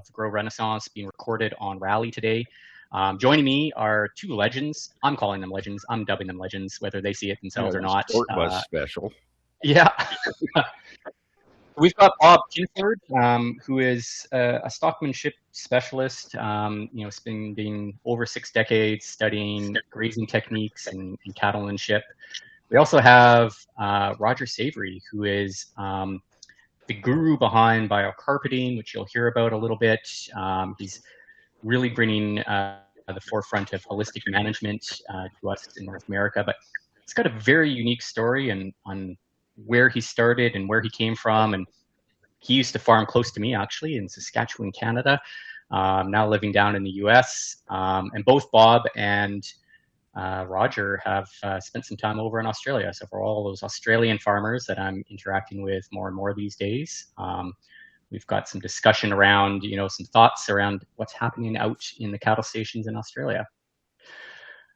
the Grow Renaissance being recorded on Rally today. Joining me are two legends. I'm calling them legends. I'm dubbing them legends, whether they see it themselves or not. Sport bus special. Yeah. We've got Bob Kinford, who is a stockmanship specialist. Spending over 6 decades studying grazing techniques and cattlemanship. We also have Roger Savory, who is the guru behind biocarpeting, which you'll hear about a little bit. He's really bringing the forefront of holistic management to us in North America, but it's got a very unique story on where he started and where he came from. And he used to farm close to me, actually, in Saskatchewan, Canada, now living down in the US. And both Bob and Roger have spent some time over in Australia. So for all those Australian farmers that I'm interacting with more and more these days, we've got some discussion around, some thoughts around what's happening out in the cattle stations in Australia.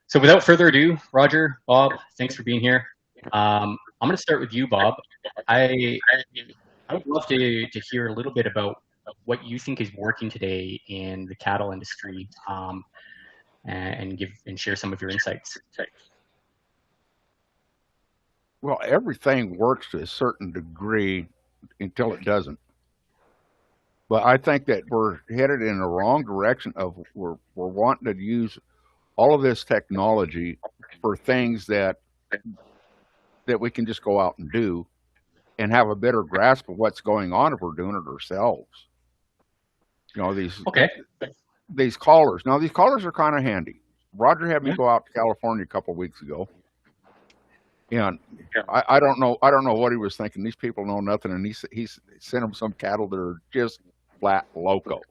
So without further ado, Roger, Bob, thanks for being here. I'm going to start with you, Bob. I would love to hear a little bit about what you think is working today in the cattle industry, and share some of your insights. Well, everything works to a certain degree until it doesn't. But I think that we're headed in the wrong direction of we're wanting to use all of this technology for things that we can just go out and do and have a better grasp of what's going on if we're doing it ourselves. These collars. Now, these collars are kind of handy. Roger had me go out to California a couple of weeks ago, and I don't know what he was thinking. These people know nothing, and he sent them some cattle that are just flat loco,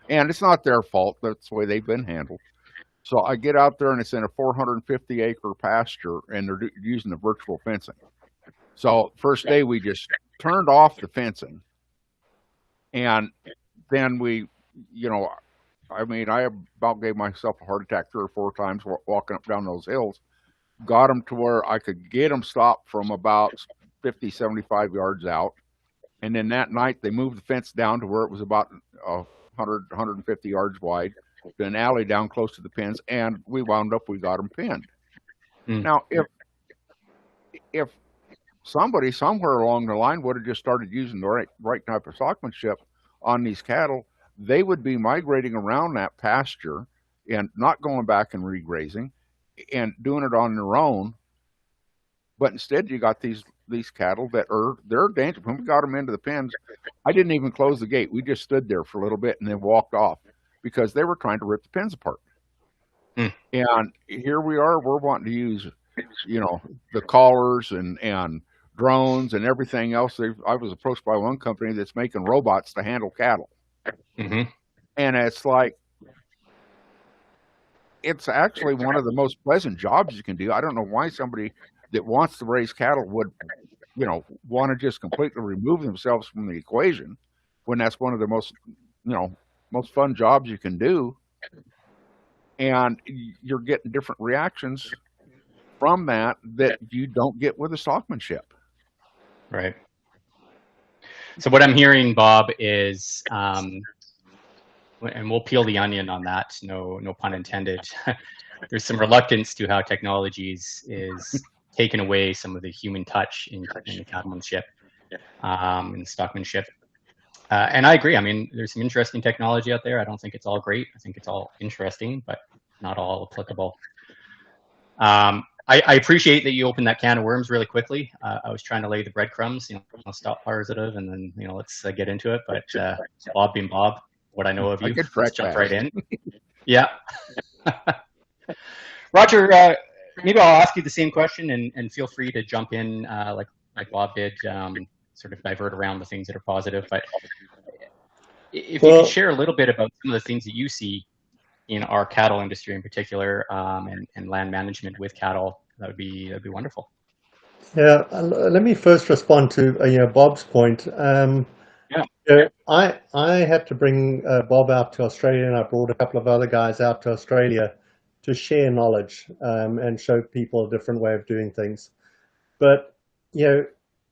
and it's not their fault. That's the way they've been handled. So I get out there, and it's in a 450-acre pasture, and they're using the virtual fencing. So first day we just turned off the fencing, and then I about gave myself a heart attack 3 or 4 times walking up down those hills. Got them to where I could get them stopped from about 50, 75 yards out. And then that night they moved the fence down to where it was about 100, 150 yards wide, an alley down close to the pens, and we got them pinned. Now, if somebody somewhere along the line would have just started using the right type of stockmanship on these cattle, they would be migrating around that pasture and not going back and regrazing and doing it on their own. But instead, you got these cattle they're dangerous. When we got them into the pens, I didn't even close the gate. We just stood there for a little bit and then walked off because they were trying to rip the pens apart. And here we are. We're wanting to use, the collars and drones and everything else. I was approached by one company that's making robots to handle cattle. And it's like, it's actually one of the most pleasant jobs you can do. I don't know why somebody that wants to raise cattle would, want to just completely remove themselves from the equation when that's one of the most fun jobs you can do. And you're getting different reactions from that you don't get with the stockmanship. Right. So what I'm hearing, Bob, is, and we'll peel the onion on that, no pun intended. There's some reluctance to how technology is taking away some of the human touch in the cattlemanship, and stockmanship. And I agree. I mean, there's some interesting technology out there. I don't think it's all great. I think it's all interesting, but not all applicable. I appreciate that you opened that can of worms really quickly. I was trying to lay the breadcrumbs, stop positive, and then, let's get into it. But Bob being Bob, what I know of you, let's jump right in. Yeah. Roger, maybe I'll ask you the same question, and feel free to jump in like Bob did, sort of divert around the things that are positive. But if you could share a little bit about some of the things that you see in our cattle industry in particular, and land management with cattle, that'd be wonderful. Yeah, let me first respond to Bob's point. I had to bring Bob out to Australia, and I brought a couple of other guys out to Australia to share knowledge and show people a different way of doing things. But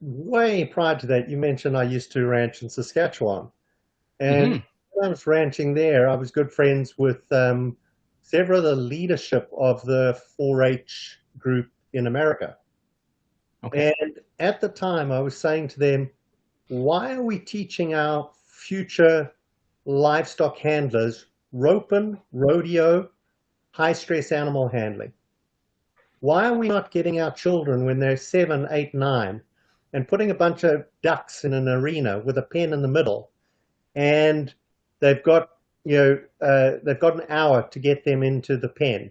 way prior to that, you mentioned I used to ranch in Saskatchewan, and when I was ranching there, I was good friends with several of the leadership of the 4-H group in America. Okay. And at the time, I was saying to them, why are we teaching our future livestock handlers roping, rodeo, high-stress animal handling? Why are we not getting our children when they're 7, 8, 9 and putting a bunch of ducks in an arena with a pen in the middle, and they've got they've got an hour to get them into the pen,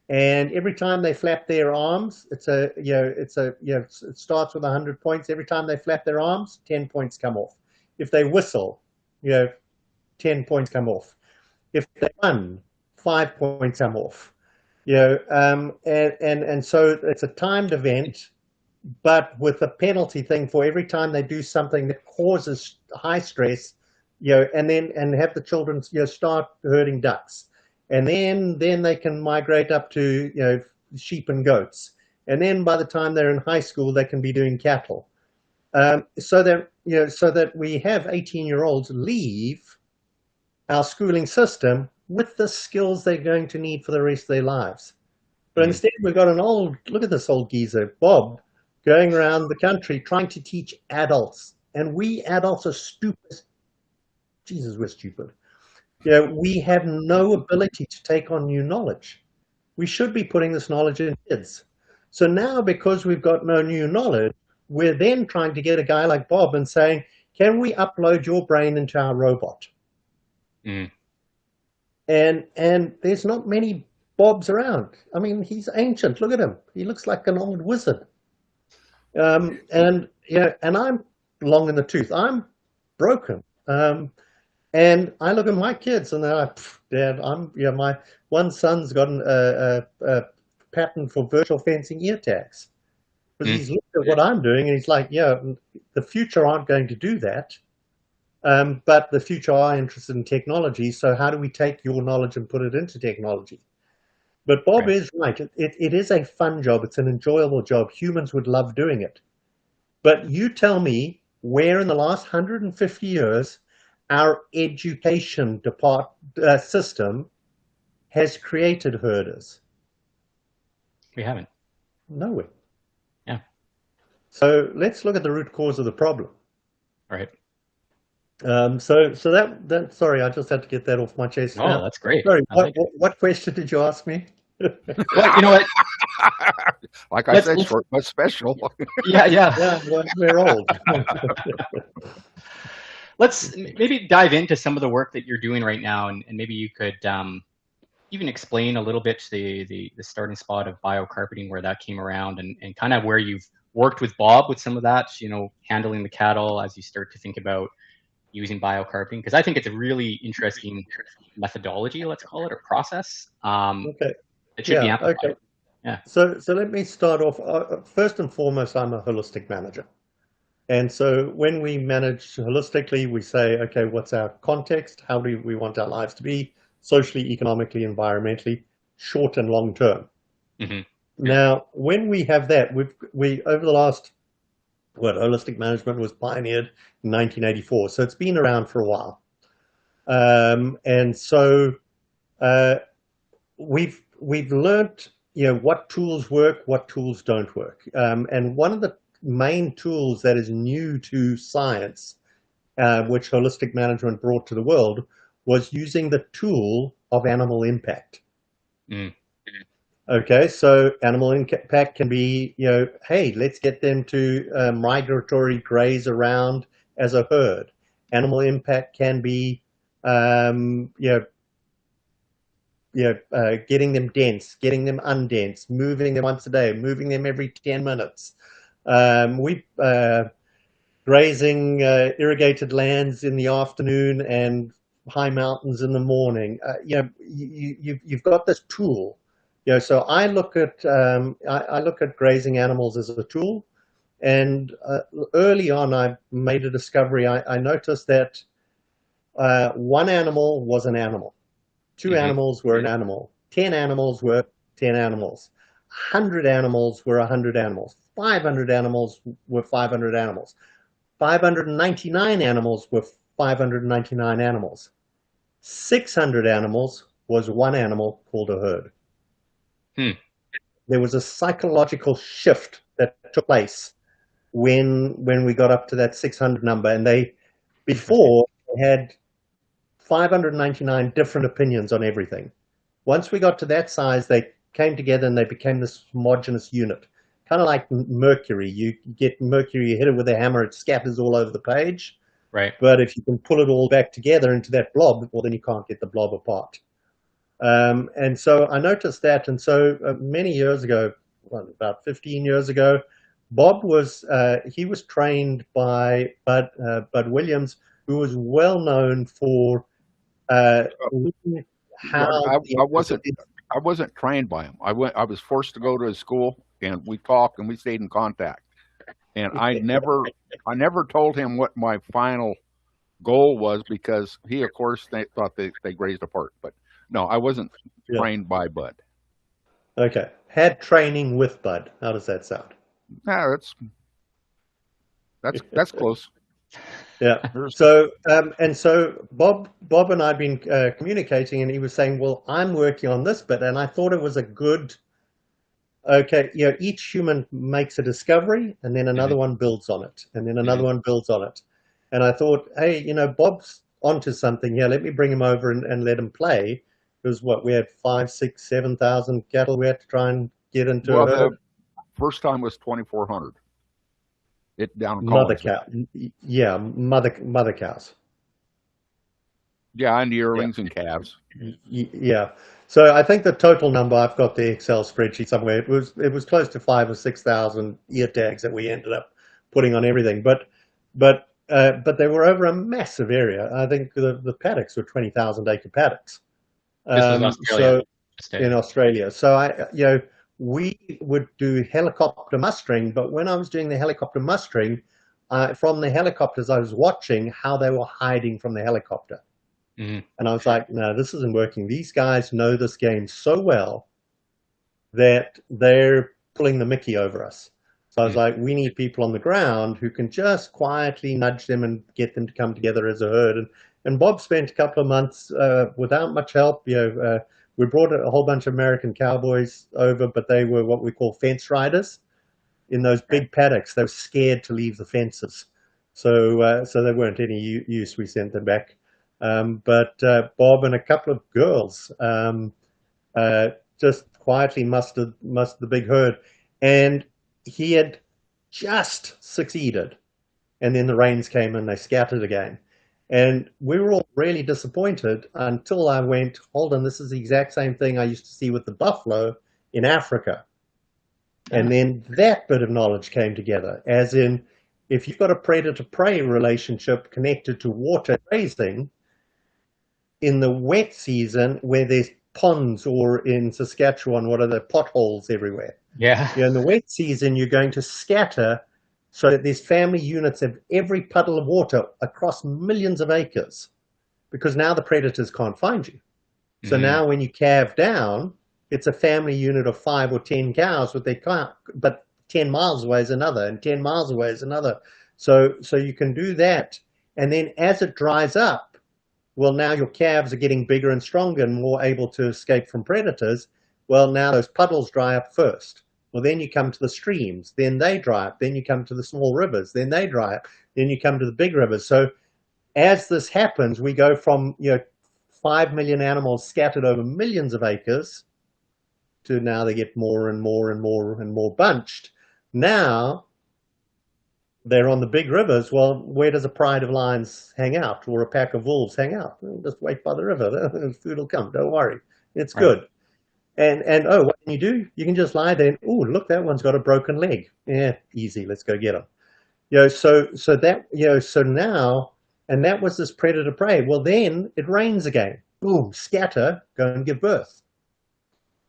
and every time they flap their arms, it starts with 100 points. Every time they flap their arms, 10 points come off. If they whistle, 10 points come off. If they run, 5 points come off. And so it's a timed event, but with a penalty thing for every time they do something that causes high stress, and have the children start herding ducks, and then they can migrate up to sheep and goats, and then by the time they're in high school they can be doing cattle, so that we have 18-year-olds leave our schooling system with the skills they're going to need for the rest of their lives. But instead, we've got look at this old geezer, Bob, going around the country trying to teach adults. And we adults are stupid. Jesus, we're stupid. We have no ability to take on new knowledge. We should be putting this knowledge in kids. So now, because we've got no new knowledge, we're then trying to get a guy like Bob and saying, can we upload your brain into our robot? Mm. And there's not many Bobs around. I mean, he's ancient. Look at him. He looks like an old wizard. And I'm long in the tooth. I'm broken. And I look at my kids and they're like, Dad, my one son's got a patent for virtual fencing ear tags. Because he's looked at what I'm doing and he's like, the future aren't going to do that. But the future are interested in technology. So how do we take your knowledge and put it into technology? But Bob is right. It is a fun job. It's an enjoyable job. Humans would love doing it. But you tell me where in the last 150 years our education system has created herders. We haven't. Nowhere. Yeah. So let's look at the root cause of the problem. All right. So that sorry, I just had to get that off my chest. Oh, that's great. Sorry, what question did you ask me? Well, you know what? Like I said, short but special. Yeah. Well, we're old. Let's maybe dive into some of the work that you're doing right now, and maybe you could even explain a little bit the starting spot of biocarpeting, where that came around, and kind of where you've worked with Bob with some of that, handling the cattle as you start to think about using biocarpeting, because I think it's a really interesting methodology, let's call it, or process. Okay. It should be amplified. Okay. Yeah. So let me start off. First and foremost, I'm a holistic manager. And so when we manage holistically, we say, okay, what's our context? How do we want our lives to be socially, economically, environmentally, short and long term? Mm-hmm. Now, when we have that, we over the last, holistic management was pioneered in 1984. So it's been around for a while. And so we've learned, what tools work, what tools don't work. And one of the main tools that is new to science, which holistic management brought to the world, was using the tool of animal impact. Mm. Okay, so animal impact can be, hey, let's get them to migratory graze around as a herd. Animal impact can be, getting them dense, getting them undense, moving them once a day, moving them every 10 minutes. Grazing irrigated lands in the afternoon and high mountains in the morning. You've got this tool. So I look at grazing animals as a tool, and early on I made a discovery. I noticed that one animal was an animal, two animals were an animal, 10 animals were 10 animals, 100 animals were 100 animals, 500 animals were 500 animals, 599 animals were 599 animals. 600 animals was one animal called a herd. There was a psychological shift that took place when we got up to that 600 number, and before they had 599 different opinions on everything. Once we got to that size, they came together and they became this homogeneous unit, kind of like mercury. You get mercury, you hit it with a hammer, it scatters all over the page. Right. But if you can pull it all back together into that blob, well, then you can't get the blob apart. And so I noticed that. And so many years ago, well, about 15 years ago, Bob he was trained by Bud Williams, who was well known for how I wasn't trained by him. I was forced to go to his school, and we talked and we stayed in contact. And I never told him what my final goal was, because he, of course, thought they grazed apart. But no, I wasn't trained by Bud. Okay. Had training with Bud. How does that sound? Yeah, that's close. Yeah. So and so Bob and I've been communicating, and he was saying, well, I'm working on this bit, and I thought it was a good. Okay, each human makes a discovery, and then another one builds on it, and then another one builds on it. And I thought, hey, Bob's onto something here. Let me bring him over and let him play. Because we had 5,000, 6,000, 7,000 cattle we had to try and get into. Well, the first time was 2,400. It down in mother cow, yeah, mother cows. Yeah, and yearlings and calves. Yeah. So I think the total number, I've got the Excel spreadsheet somewhere. It was close to 5,000 or 6,000 ear tags that we ended up putting on everything. But they were over a massive area. I think the paddocks were 20,000 acre paddocks. This was Australia. So in Australia. So we would do helicopter mustering, but when I was doing the helicopter mustering, from the helicopters, I was watching how they were hiding from the helicopter. Mm-hmm. And I was like, no, this isn't working. These guys know this game so well that they're pulling the Mickey over us. So I was like, we need people on the ground who can just quietly nudge them and get them to come together as a herd. And Bob spent a couple of months without much help. We brought a whole bunch of American cowboys over, but they were what we call fence riders in those big paddocks. They were scared to leave the fences. So they weren't any use. We sent them back. But Bob and a couple of girls just quietly mustered the big herd. And he had just succeeded. And then the rains came and they scattered again. And we were all really disappointed until I went, hold on, this is the exact same thing I used to see with the buffalo in Africa. And then that bit of knowledge came together, as in, if you've got a predator-prey relationship connected to water grazing, in the wet season where there's ponds, or in Saskatchewan, what are the potholes everywhere? Yeah. In the wet season, you're going to scatter so that there's family units of every puddle of water across millions of acres, because now the predators can't find you. So now when you calve down, it's a family unit of 5 or 10 cows, but they can't, but 10 miles away is another, and 10 miles away is another. So you can do that. And then as it dries up, well, now your calves are getting bigger and stronger and more able to escape from predators. Well, now those puddles dry up first. Well, then you come to the streams, then they dry up, then you come to the small rivers, then they dry up, then you come to the big rivers. So as this happens, we go from 5 million animals scattered over millions of acres to now they get more and more and more and more bunched. Now they're on the big rivers. Well, where does a pride of lions hang out, or a pack of wolves hang out? Well, just wait by the river. Food will come. Don't worry. It's good. And what can you do? You can just lie there and, oh, look, that one's got a broken leg. Yeah, easy. Let's go get them. So now, and that was this predator prey. Well, then it rains again. Boom, scatter, go and give birth.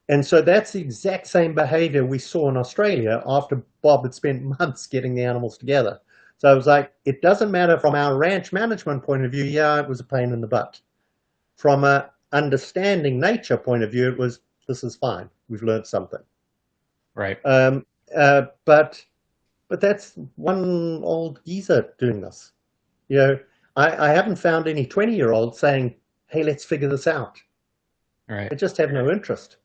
And so that's the exact same behavior we saw in Australia after Bob had spent months getting the animals together. So I was like, it doesn't matter from our ranch management point of view. Yeah, it was a pain in the butt. From a understanding nature point of view, it was, this is fine. We've learned something. Right. But that's one old geezer doing this. I haven't found any 20-year-old saying, hey, let's figure this out. Right. They just have no interest.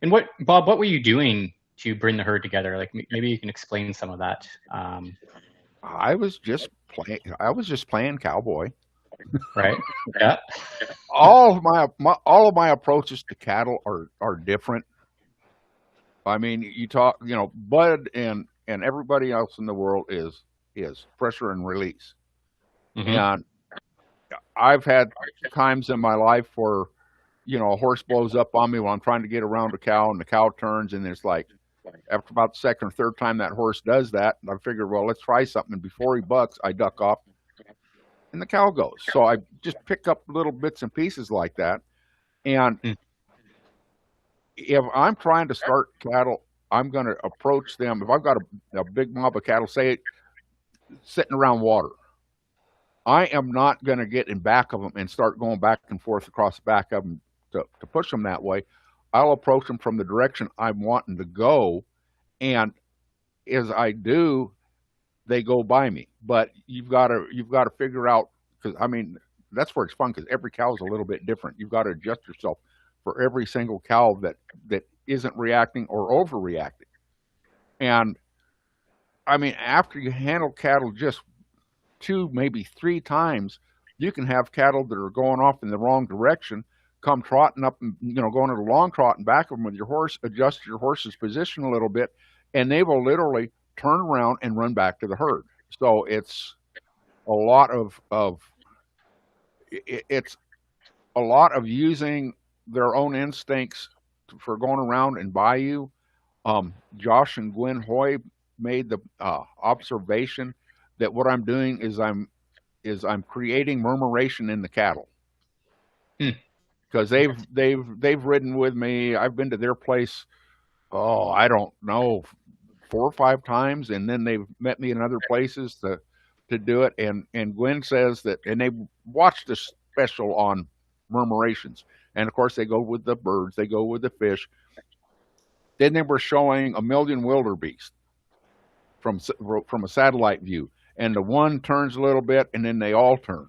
And Bob, what were you doing to bring the herd together? Like maybe you can explain some of that. I was just playing cowboy. Right. Yeah. All of my approaches to cattle are different. I mean, you talk, Bud and everybody else in the world is pressure and release. Mm-hmm. And I've had times in my life where, a horse blows up on me while I'm trying to get around a cow, and the cow turns, and it's like, after about the second or third time that horse does that, I figure, well, let's try something. And before he bucks, I duck off, and the cow goes. So I just pick up little bits and pieces like that. And if I'm trying to start cattle, I'm going to approach them. If I've got a big mob of cattle, say, sitting around water, I am not going to get in back of them and start going back and forth across the back of them to push them that way. I'll approach them from the direction I'm wanting to go, and as I do, they go by me. But you've got to figure out, because I mean, that's where it's fun, because every cow is a little bit different. You've got to adjust yourself for every single cow that isn't reacting or overreacting. And I mean, after you handle cattle just 2, maybe 3 times, you can have cattle that are going off in the wrong direction, come trotting up and, going at a long trot and back of them with your horse, adjust your horse's position a little bit, and they will literally turn around and run back to the herd. So it's a lot of using their own instincts for going around and by you. Josh and Gwen Hoy made the observation that what I'm doing is I'm creating murmuration in the cattle, because they've ridden with me. I've been to their place, I don't know, 4 or 5 times, and then they've met me in other places to do it. And Gwen says that, and they watched a special on murmurations, and of course they go with the birds, they go with the fish. Then they were showing a million wildebeest from a satellite view, and the one turns a little bit, and then they all turn,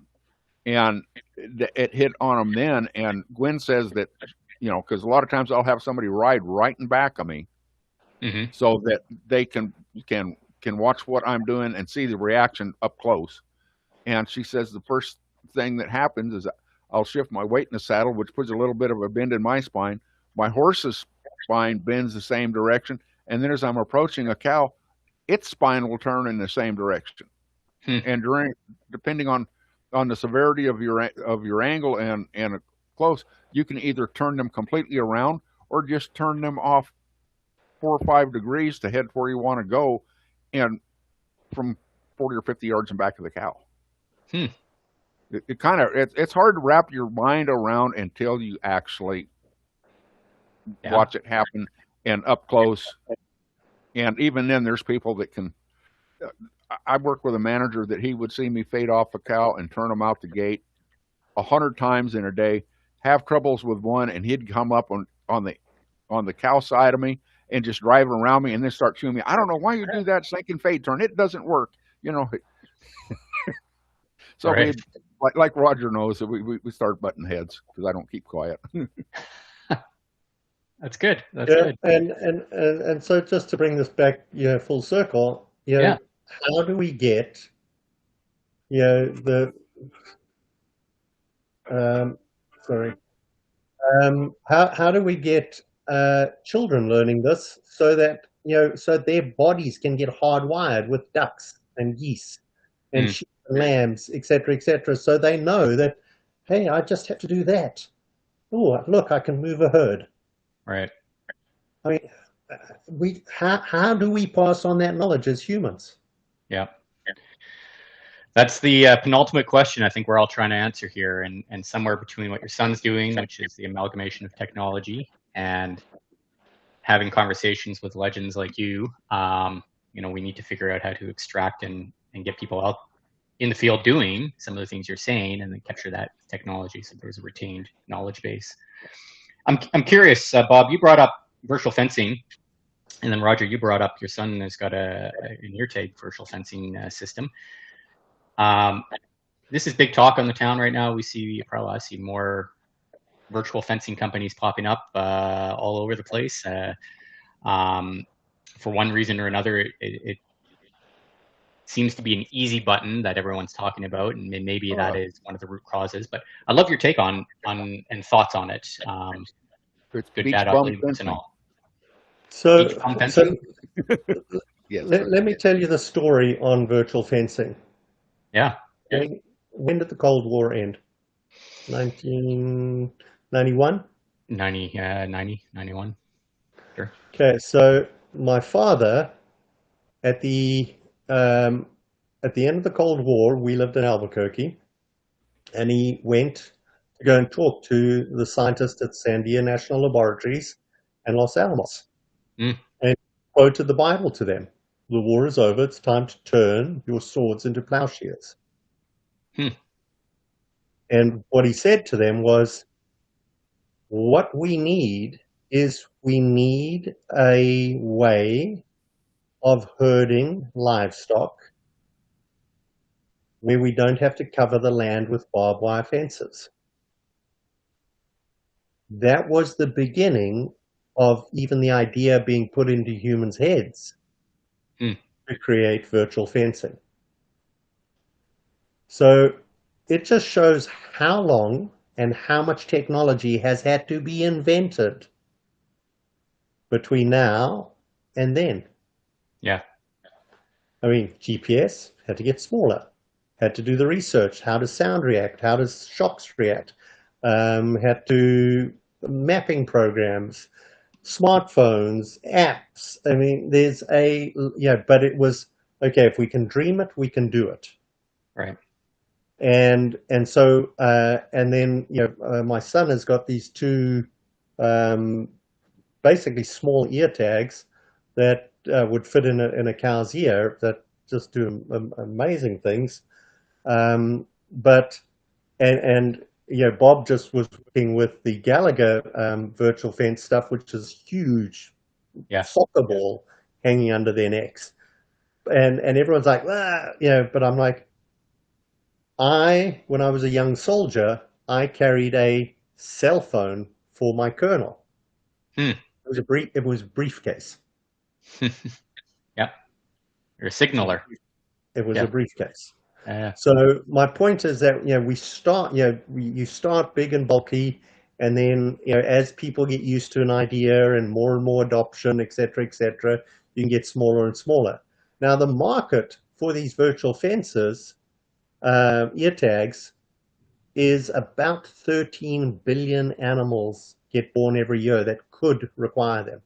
and it hit on them then. And Gwen says that, because a lot of times I'll have somebody ride right in back of me, so that they can watch what I'm doing and see the reaction up close. And she says the first thing that happens is I'll shift my weight in the saddle, which puts a little bit of a bend in my spine. My horse's spine bends the same direction, and then as I'm approaching a cow, its spine will turn in the same direction. And depending on the severity of your angle and close, you can either turn them completely around or just turn them off 4 or 5 degrees to head where you want to go, and from 40 or 50 yards in back of the cow. It's hard to wrap your mind around until you actually watch it happen and up close. And even then, there's people that can. I worked with a manager that he would see me fade off a cow and turn them out the gate 100 times in a day, have troubles with one, and he'd come up on the cow side of me and just drive around me and then start chewing me. I don't know why you do that sinking fade turn. It doesn't work, So right. Like Roger knows, we start butting heads because I don't keep quiet. That's good. That's good. And so just to bring this back, full circle, how do we get, how do we get children learning this so that, so their bodies can get hardwired with ducks and geese and sheep and lambs, et cetera, so they know that, hey, I just have to do that. Oh, look, I can move a herd. Right. I mean, how do we pass on that knowledge as humans? Yeah. That's the penultimate question I think we're all trying to answer here, and somewhere between what your son's doing, which is the amalgamation of technology, and having conversations with legends like you, we need to figure out how to extract and get people out in the field doing some of the things you're saying, and then capture that technology so there's a retained knowledge base. I'm curious, Bob, you brought up virtual fencing, and then Roger, you brought up your son has got an ear tag virtual fencing system. this is big talk on the town right now. We probably see more virtual fencing companies popping up all over the place. For one reason or another, it seems to be an easy button that everyone's talking about, and maybe that is one of the root causes. But I love your take on and thoughts on it. It's Good, beach bad, bum ugly, and fencing. all. So, Beach bum fencing? Yes. let me tell you the story on virtual fencing. Yeah. When did the Cold War end? 1991? 91. Sure. Okay, so my father, at the end of the Cold War, we lived in Albuquerque, and he went to go and talk to the scientists at Sandia National Laboratories and Los Alamos, and quoted the Bible to them. The war is over. It's time to turn your swords into plowshares. And what he said to them was, what we need is we need a way of herding livestock where we don't have to cover the land with barbed wire fences. That was the beginning of even the idea being put into humans' heads to create virtual fencing. So it just shows how long and how much technology has had to be invented between now and then. Yeah. I mean, GPS had to get smaller, had to do the research. How does sound react? How does shocks react? Had to mapping programs, smartphones, apps. I mean, but it was, okay, if we can dream it, we can do it. Right. And so then my son has got these two basically small ear tags that would fit in a cow's ear that just do amazing things. But Bob just was working with the Gallagher virtual fence stuff, which is huge, soccer ball hanging under their necks, and everyone's like, but I'm like, when I was a young soldier, I carried a cell phone for my colonel. It was a briefcase. Yep. You're a signaler. It was a briefcase. Yeah. So my point is that we start you start big and bulky, and then as people get used to an idea and more adoption, etc., you can get smaller and smaller. Now the market for these virtual fences, ear tags, is about 13 billion animals get born every year that could require them.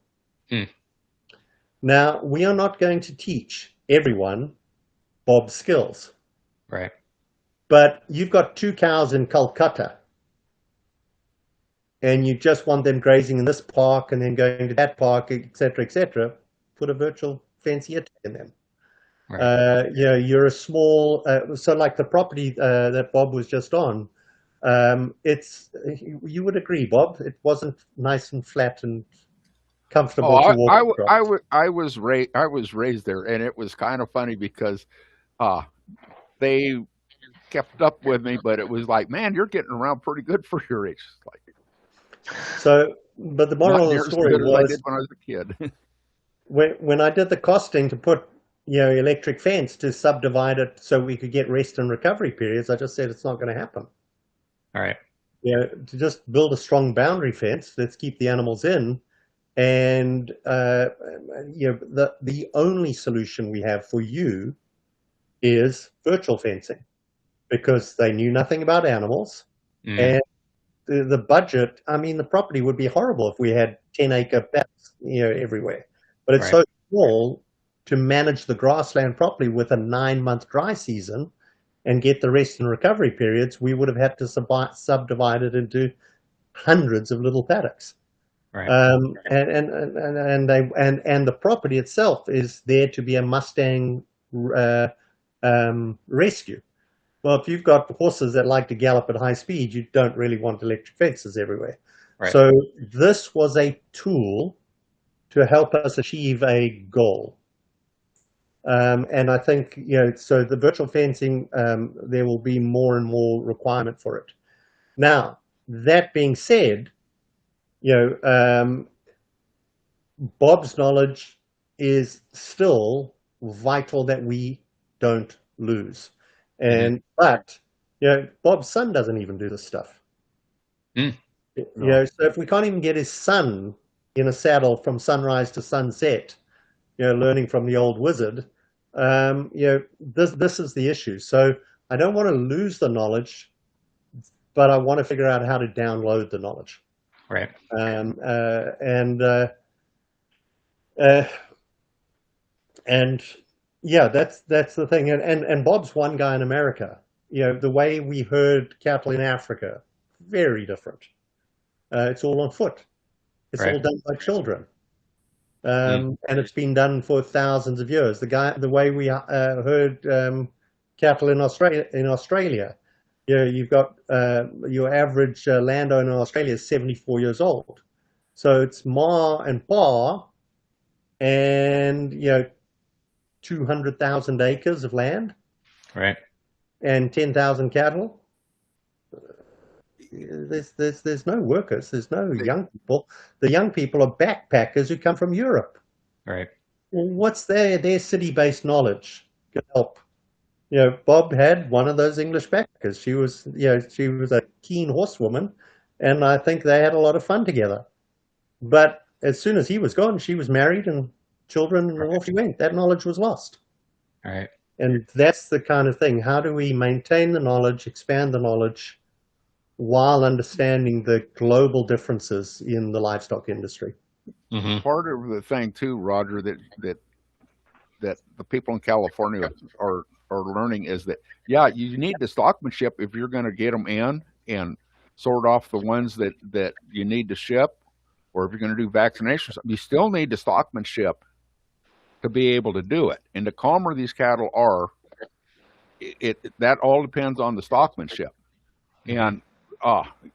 Now we are not going to teach everyone Bob's skills. Right. But you've got 2 cows in Calcutta, and you just want them grazing in this park and then going to that park, etc., put a virtual fence ear tag in them. Right. You're a small, so like the property that Bob was just on, you would agree, Bob, it wasn't nice and flat and comfortable to walk across. I was raised there, and it was kind of funny because they kept up with me, but it was like, man, you're getting around pretty good for your age. So, but the moral of the story was, I did when I was a kid. when I did the costing to put electric fence to subdivide it so we could get rest and recovery periods, I just said it's not going to happen. All right. To just build a strong boundary fence, let's keep the animals in, and the only solution we have for you is virtual fencing, because they knew nothing about animals, and the budget. I mean, the property would be horrible if we had 10-acre pats, everywhere. But it's so small to manage the grassland properly with a 9-month dry season and get the rest and recovery periods. We would have had to subdivide it into hundreds of little paddocks. Right. And the property itself is there to be a Mustang rescue. Well, if you've got horses that like to gallop at high speed, you don't really want electric fences everywhere. Right. So this was a tool to help us achieve a goal. And I think, so the virtual fencing, there will be more and more requirement for it. Now, that being said, Bob's knowledge is still vital that we don't lose. But Bob's son doesn't even do this stuff. No. So if we can't even get his son in a saddle from sunrise to sunset, learning from the old wizard, this is the issue. So I don't want to lose the knowledge, but I want to figure out how to download the knowledge. Right. And yeah, that's the thing. And Bob's one guy in America. The way we herd cattle in Africa, very different. It's all on foot. It's all done by children. And it's been done for thousands of years. The way we herd cattle in Australia, you've got your average landowner in Australia is 74 years old. So it's ma and pa, and 200,000 acres of land, right, and 10,000 cattle. There's no workers. There's no young people. The young people are backpackers who come from Europe. Right. Well, what's their city-based knowledge can help? Bob had one of those English backpackers. She was a keen horsewoman, and I think they had a lot of fun together. But as soon as he was gone, she was married and children, and off she went. That knowledge was lost. Right. And that's the kind of thing. How do we maintain the knowledge, expand the knowledge, while understanding the global differences in the livestock industry? Part of the thing too, Roger, that the people in California are learning is that, you need the stockmanship if you're going to get them in and sort off the ones that you need to ship, or if you're going to do vaccinations, you still need the stockmanship to be able to do it. And the calmer these cattle are, that all depends on the stockmanship. And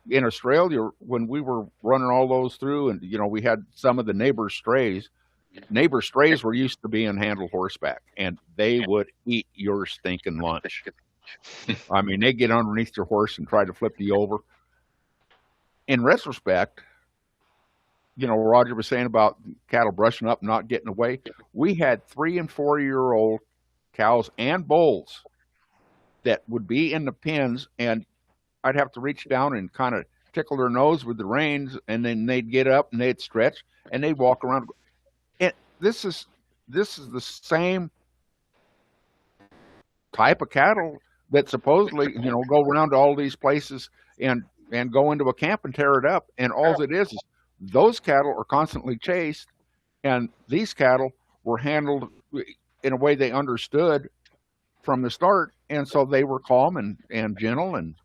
in Australia, when we were running all those through, and we had some of the neighbors' strays were used to being handled horseback, and they would eat your stinking lunch. I mean, they get underneath your horse and try to flip you over. In retrospect, Roger was saying about cattle brushing up, not getting away. We had 3 and 4 year old cows and bulls that would be in the pens, and I'd have to reach down and kind of tickle their nose with the reins, and then they'd get up and they'd stretch and they'd walk around. And this is the same type of cattle that supposedly, go around to all these places and go into a camp and tear it up. And all it is those cattle are constantly chased, and these cattle were handled in a way they understood from the start. And so they were calm and gentle and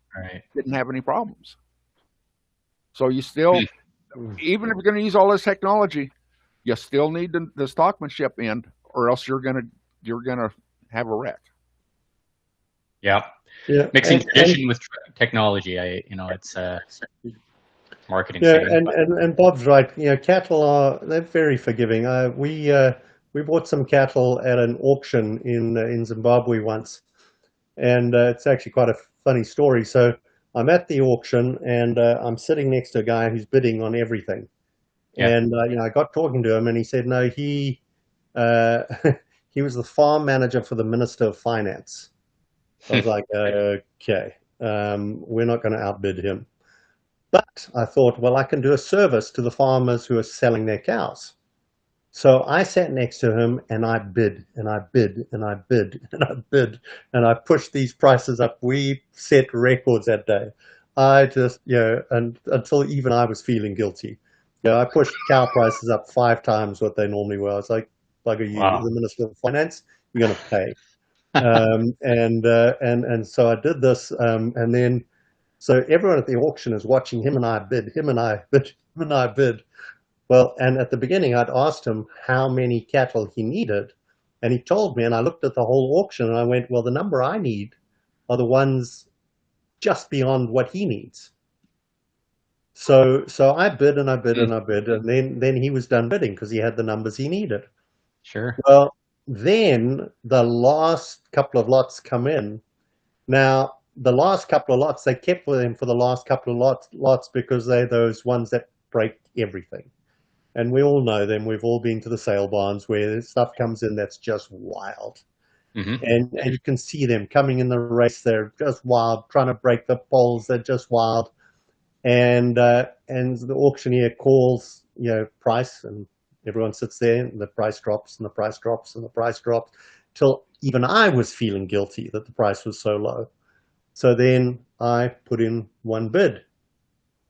didn't have any problems. So you still, even if you're going to use all this technology, you still need the stockmanship in, or else you're gonna have a wreck. Yeah. Mixing tradition with technology, it's marketing. Yeah, and Bob's right. Cattle they're very forgiving. We bought some cattle at an auction in Zimbabwe once, and it's actually quite a funny story. So I'm at the auction, and I'm sitting next to a guy who's bidding on everything. Yeah. And I got talking to him, and he said, no, he was the farm manager for the Minister of Finance. I was like, okay, we're not going to outbid him. But I thought, well, I can do a service to the farmers who are selling their cows. So I sat next to him, and I bid, and I bid, and I bid, and I bid, and I pushed these prices up. We set records that day. I just, and until even I was feeling guilty. I pushed cow prices up 5 times what they normally were. I was like, bugger you, the Minister of Finance, you're going to pay. And so I did this, and then, so everyone at the auction is watching him and I bid, him and I bid, him and I bid. Well, and at the beginning, I'd asked him how many cattle he needed, and he told me, and I looked at the whole auction, and I went, well, the number I need are the ones just beyond what he needs. So I bid and I bid and I bid, and then he was done bidding because he had the numbers he needed. Sure. Well, then the last couple of lots come in. Now, the last couple of lots, they kept with them for the last couple of lots because they're those ones that break everything. And we all know them. We've all been to the sale barns where stuff comes in that's just wild. Mm-hmm. And you can see them coming in the race. They're just wild, trying to break the poles. They're just wild. And the auctioneer calls, price, and everyone sits there, and the price drops, and the price drops, and the price drops, till even I was feeling guilty that the price was so low. So then I put in one bid,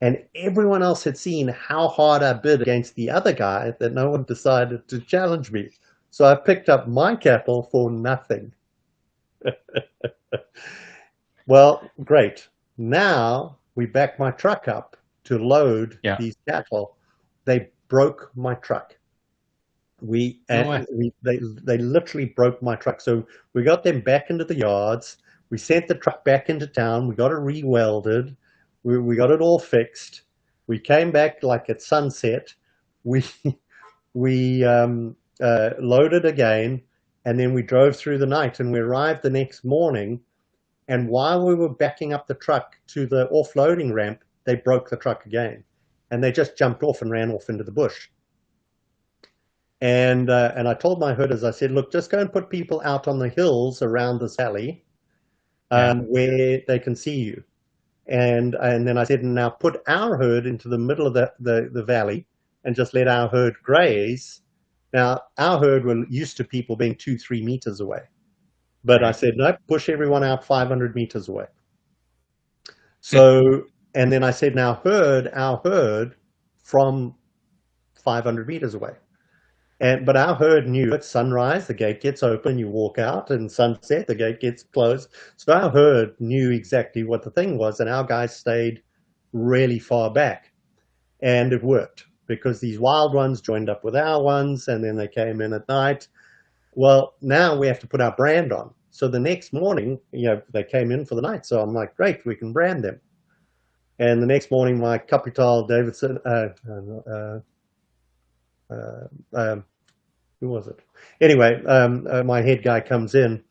and everyone else had seen how hard I bid against the other guy that no one decided to challenge me. So I picked up my cattle for nothing. Well, great. Now we back my truck up to load these cattle. They broke my truck. They literally broke my truck. So we got them back into the yards. We sent the truck back into town. We got it re-welded. We got it all fixed. We came back like at sunset. We loaded again, and then we drove through the night, and we arrived the next morning. And while we were backing up the truck to the offloading ramp, they broke the truck again, and they just jumped off and ran off into the bush. And I told my herders, I said, look, just go and put people out on the hills around this valley where they can see you. And then I said, now put our herd into the middle of the valley and just let our herd graze. Now, our herd were used to people being 2-3 meters away. But I said, no, push everyone out 500 meters away. So, and then I said, now our herd from 500 meters away. But our herd knew at sunrise, the gate gets open, you walk out, and sunset, the gate gets closed. So our herd knew exactly what the thing was, and our guys stayed really far back. And it worked because these wild ones joined up with our ones, and then they came in at night. Well, now we have to put our brand on. So the next morning, they came in for the night. So I'm like, great, we can brand them. And the next morning, my Capital Davidson, who was it? Anyway, my head guy comes in,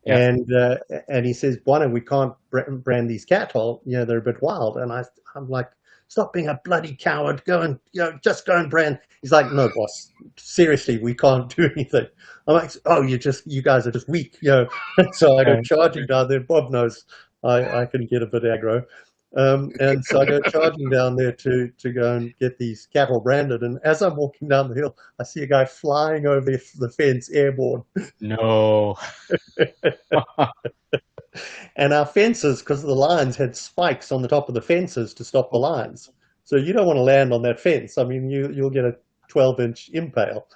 and he says, Buona, we can't brand these cattle. They're a bit wild. And I'm like, stop being a bloody coward. Go and, just go and brand. He's like, no, boss, seriously, we can't do anything. I'm like, oh, you guys are just weak, So I go charging down there. Bob knows I can get a bit aggro. And so I go charging down there to go and get these cattle branded. And as I'm walking down the hill, I see a guy flying over the fence airborne. No. And our fences, because the lines had spikes on the top of the fences to stop the lines. So you don't want to land on that fence. I mean, you'll get a 12-inch impale.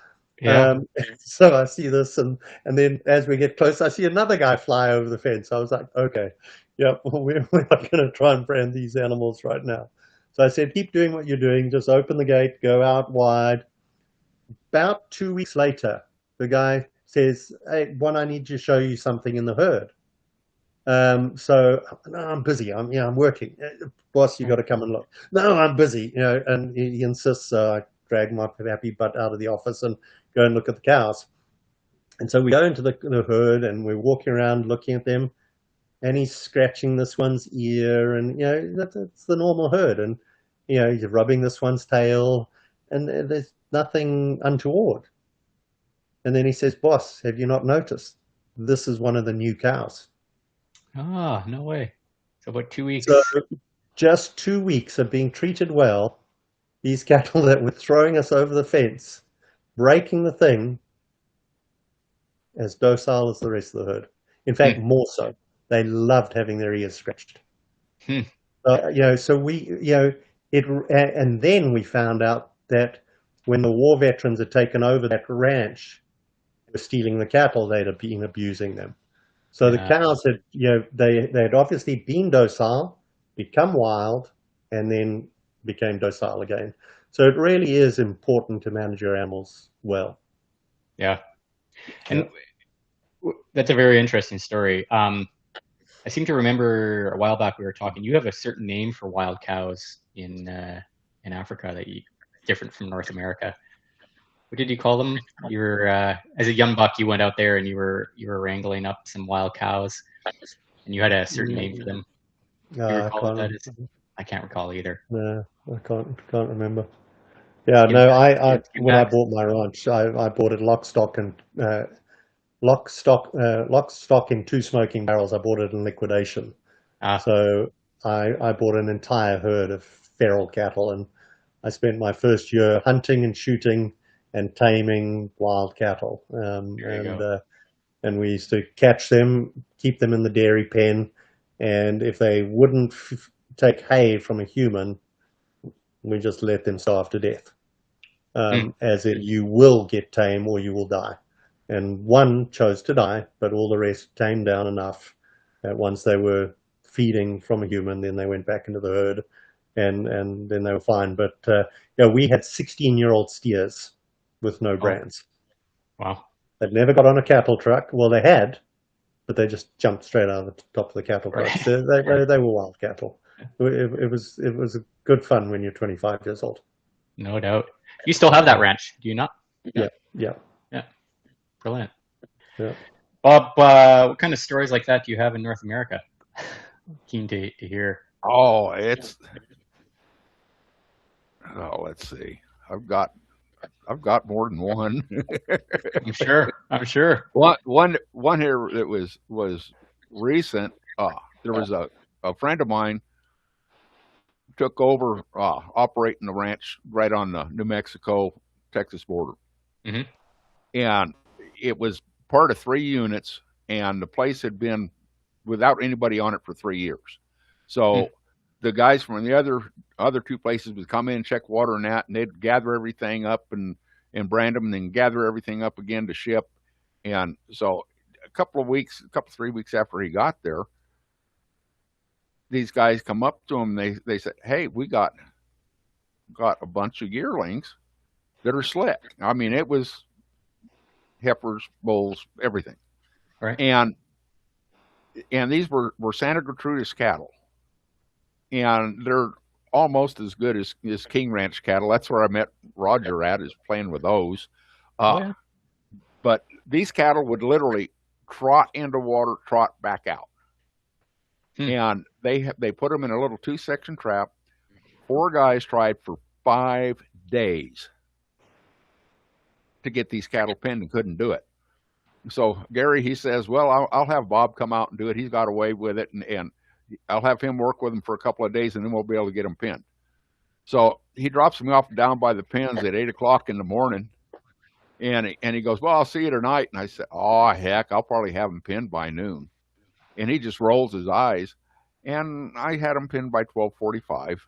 Yeah. So I see this, and then as we get close, I see another guy fly over the fence. I was like, okay, we're not going to try and brand these animals right now. So I said, keep doing what you're doing. Just open the gate, go out wide. About 2 weeks later, the guy says, hey, I need to show you something in the herd. So no, I'm busy. I'm working. Boss, you got to come and look. No, I'm busy. And he insists. So I drag my happy butt out of the office and go and look at the cows. And so we go into the herd and we're walking around looking at them. And he's scratching this one's ear, and that's the normal herd. And he's rubbing this one's tail, and there's nothing untoward. And then he says, "Boss, have you not noticed? This is one of the new cows." Ah, no way. So about 2 weeks. So just 2 weeks of being treated well, these cattle that were throwing us over the fence, breaking the thing, as docile as the rest of the herd. In fact, more so. They loved having their ears scratched. So we, and then we found out that when the war veterans had taken over that ranch, they were stealing the cattle, they'd have been abusing them. So the cows had, they had obviously been docile, become wild, and then became docile again. So it really is important to manage your animals well. Yeah. And that's a very interesting story. I seem to remember a while back we were talking. You have a certain name for wild cows in Africa that you different from North America. what did you call them? You were as a young buck, you went out there and you were wrangling up some wild cows, and you had a certain name for them. Do you recall what that is? I can't recall either. No, I can't remember. Yeah, no, I when I bought my ranch, I bought it lock, stock, and lock, stock in 2 smoking barrels. I bought it in liquidation. So I bought an entire herd of feral cattle, and I spent my first year hunting and shooting and taming wild cattle. And we used to catch them, keep them in the dairy pen, and if they wouldn't take hay from a human, we just let them starve to death. As in, you will get tame or you will die. And one chose to die, but all the rest tamed down enough that once they were feeding from a human, then they went back into the herd, and then they were fine. But we had 16-year-old steers with no brands. Wow. They'd never got on a cattle truck. Well, they had, but they just jumped straight out of the top of the cattle truck. Right. They were wild cattle. It was good fun when you're 25 years old. No doubt. You still have that ranch, do you not? Yeah. Brilliant. Yeah. Bob, what kind of stories like that do you have in North America? Keen to hear. Oh, let's see. I've got more than one. I'm sure. One here that was recent. There was a friend of mine took over operating the ranch right on the New Mexico-Texas border. Mm-hmm. And it was part of 3 units, and the place had been without anybody on it for 3 years. So the guys from the other 2 places would come in and check water and that, and they'd gather everything up and brand them, and then gather everything up again to ship. And so a couple 3 weeks after he got there, these guys come up to him. They said, "Hey, we got a bunch of yearlings that are slick." I mean, it was heifers, bulls, everything. Right. And these were Santa Gertrudis cattle, and they're almost as good as King Ranch cattle. That's where I met Roger at, is playing with those. But these cattle would literally trot into water, trot back out. And they put them in a little 2-section trap. 4 guys tried for 5 days to get these cattle penned and couldn't do it. So Gary, he says, well, I'll have Bob come out and do it. He's got away with it, and I'll have him work with them for a couple of days, and then we'll be able to get them pinned. So he drops me off down by the pens at 8 o'clock in the morning, and he goes, well, I'll see you tonight. And I said, oh, heck, I'll probably have them pinned by noon. And he just rolls his eyes, and I had them pinned by 12:45.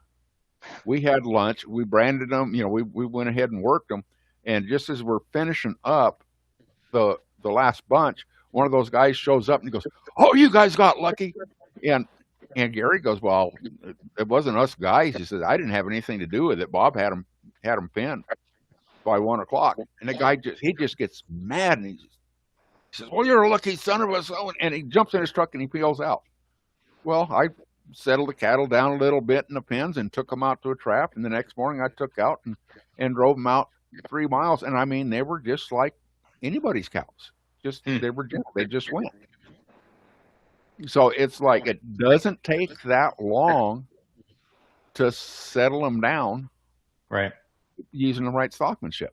We had lunch. We branded them. We went ahead and worked them. And just as we're finishing up the last bunch, one of those guys shows up and he goes, "Oh, you guys got lucky." And Gary goes, "Well, it wasn't us guys." He says, "I didn't have anything to do with it. Bob had them pinned by 1 o'clock." And the guy just gets mad, and he says, "Well, you're a lucky son of a," and he jumps in his truck and he peels out. Well, I settled the cattle down a little bit in the pens and took them out to a trap. And the next morning I took out and drove them out 3 miles. And I mean, they were just like anybody's cows. They just went. So it's like, it doesn't take that long to settle them down. Right. Using the right stockmanship.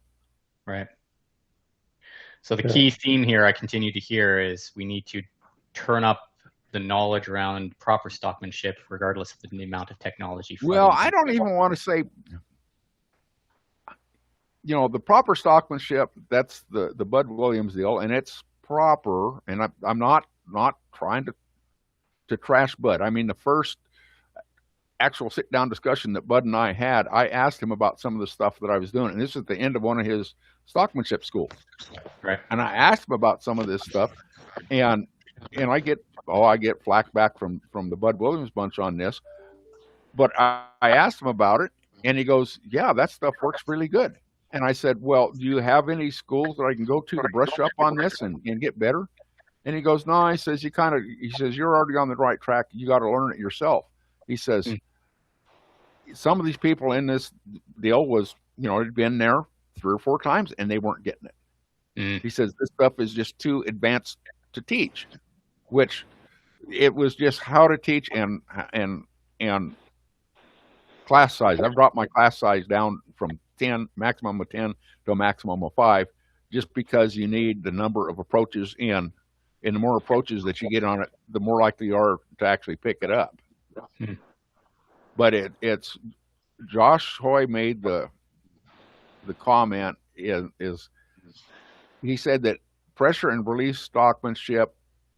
Right. So the key theme here I continue to hear is we need to turn up the knowledge around proper stockmanship, regardless of the amount of technology. Well, I don't even want to say, the proper stockmanship, that's the Bud Williams deal, and it's proper. And I'm not trying to trash Bud. I mean, the first actual sit-down discussion that Bud and I had, I asked him about some of the stuff that I was doing, and this is at the end of one of his stockmanship schools. Right. And I asked him about some of this stuff, and I get flack back from the Bud Williams bunch on this, but I asked him about it, and he goes, "Yeah, that stuff works really good." And I said, "Well, do you have any schools that I can go to brush up on this and get better?" And he goes, "No." He says, "You're already on the right track. You got to learn it yourself." He says, some of these people in this deal had been there 3 or 4 times, and they weren't getting it. Mm. He says, this stuff is just too advanced to teach, which it was just how to teach and class size. I've dropped my class size down from 10, maximum of 10 to a maximum of 5, just because you need the number of approaches in. And the more approaches that you get on it, the more likely you are to actually pick it up. Hmm. But it's Josh Hoy made the comment is he said that pressure and release stockmanship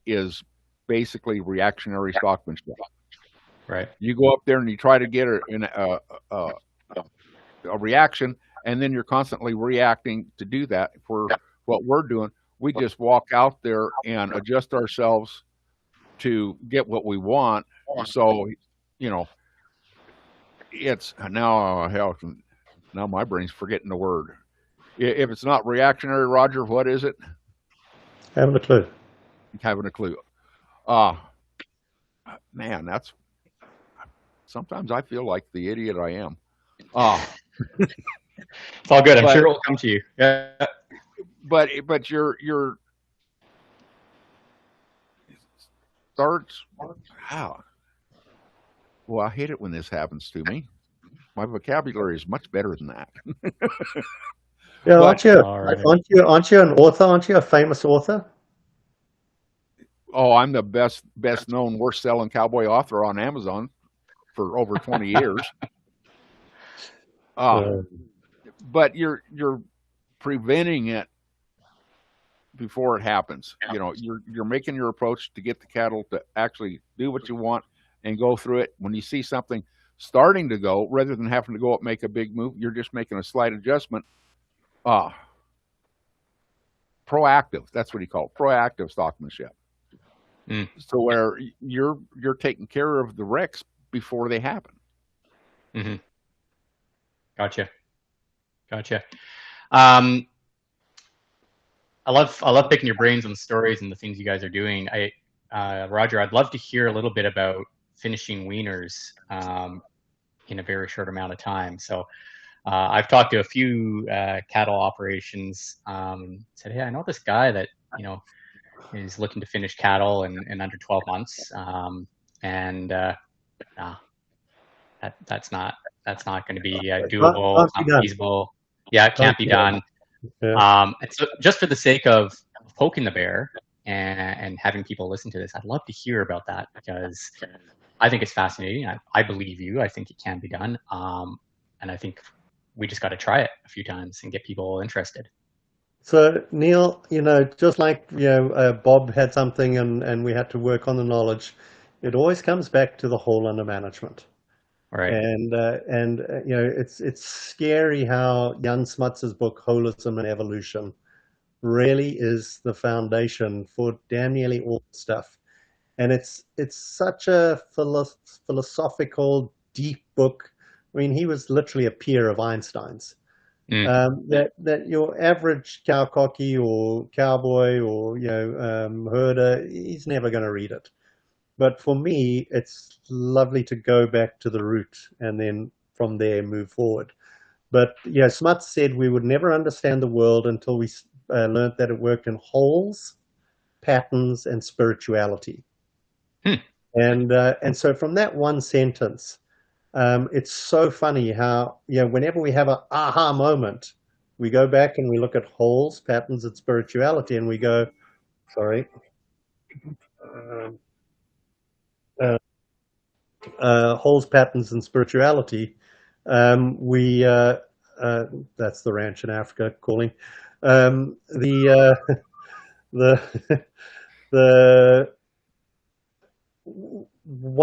is basically reactionary stockmanship. Right. You go up there and you try to get a reaction, and then you're constantly reacting to do that. For what we're doing, we just walk out there and adjust ourselves to get what we want. So, it's now hell. Now my brain's forgetting the word. If it's not reactionary, Roger, what is it? Haven't a clue. Having a clue. Man, that's sometimes I feel like the idiot I am. It's all good. I'm sure it will come to you. Yeah. But your starts. Wow. Well, I hate it when this happens to me. My vocabulary is much better than that. Yeah, But- aren't you an author? Aren't you a famous author? Oh, I'm the best known, worst selling cowboy author on Amazon for over 20 years. But you're preventing it before it happens. You're making your approach to get the cattle to actually do what you want and go through it. When you see something starting to go, rather than having to go up make a big move, you're just making a slight adjustment. Proactive. That's what he called proactive stockmanship. Mm. So where you're taking care of the wrecks before they happen. Mm-hmm. Gotcha. I love picking your brains on the stories and the things you guys are doing. Roger, I'd love to hear a little bit about finishing weaners in a very short amount of time. So I've talked to a few cattle operations. Said, hey, I know this guy that is looking to finish cattle in under 12 months, that's not going to be doable, feasible. Yeah, it can't be done. Yeah. And so, just for the sake of poking the bear and having people listen to this, I'd love to hear about that, because I think it's fascinating. I believe you. I think it can be done, and I think we just got to try it a few times and get people interested. So Neil, just like Bob had something and we had to work on the knowledge, it always comes back to the whole under management. Right. And it's scary how Jan Smuts's book Holism and Evolution really is the foundation for damn nearly all stuff. And it's such a philosophical, deep book. I mean, he was literally a peer of Einstein's. That your average cowcocky or cowboy or herder, he's never going to read it. But for me, it's lovely to go back to the root and then from there move forward. But Smuts said we would never understand the world until we learned that it worked in wholes, patterns, and spirituality. And so from that one sentence, it's so funny how whenever we have an aha moment, we go back and we look at wholes, patterns, and spirituality, and we go, sorry. Wholes, patterns, and spirituality. That's the ranch in Africa calling. One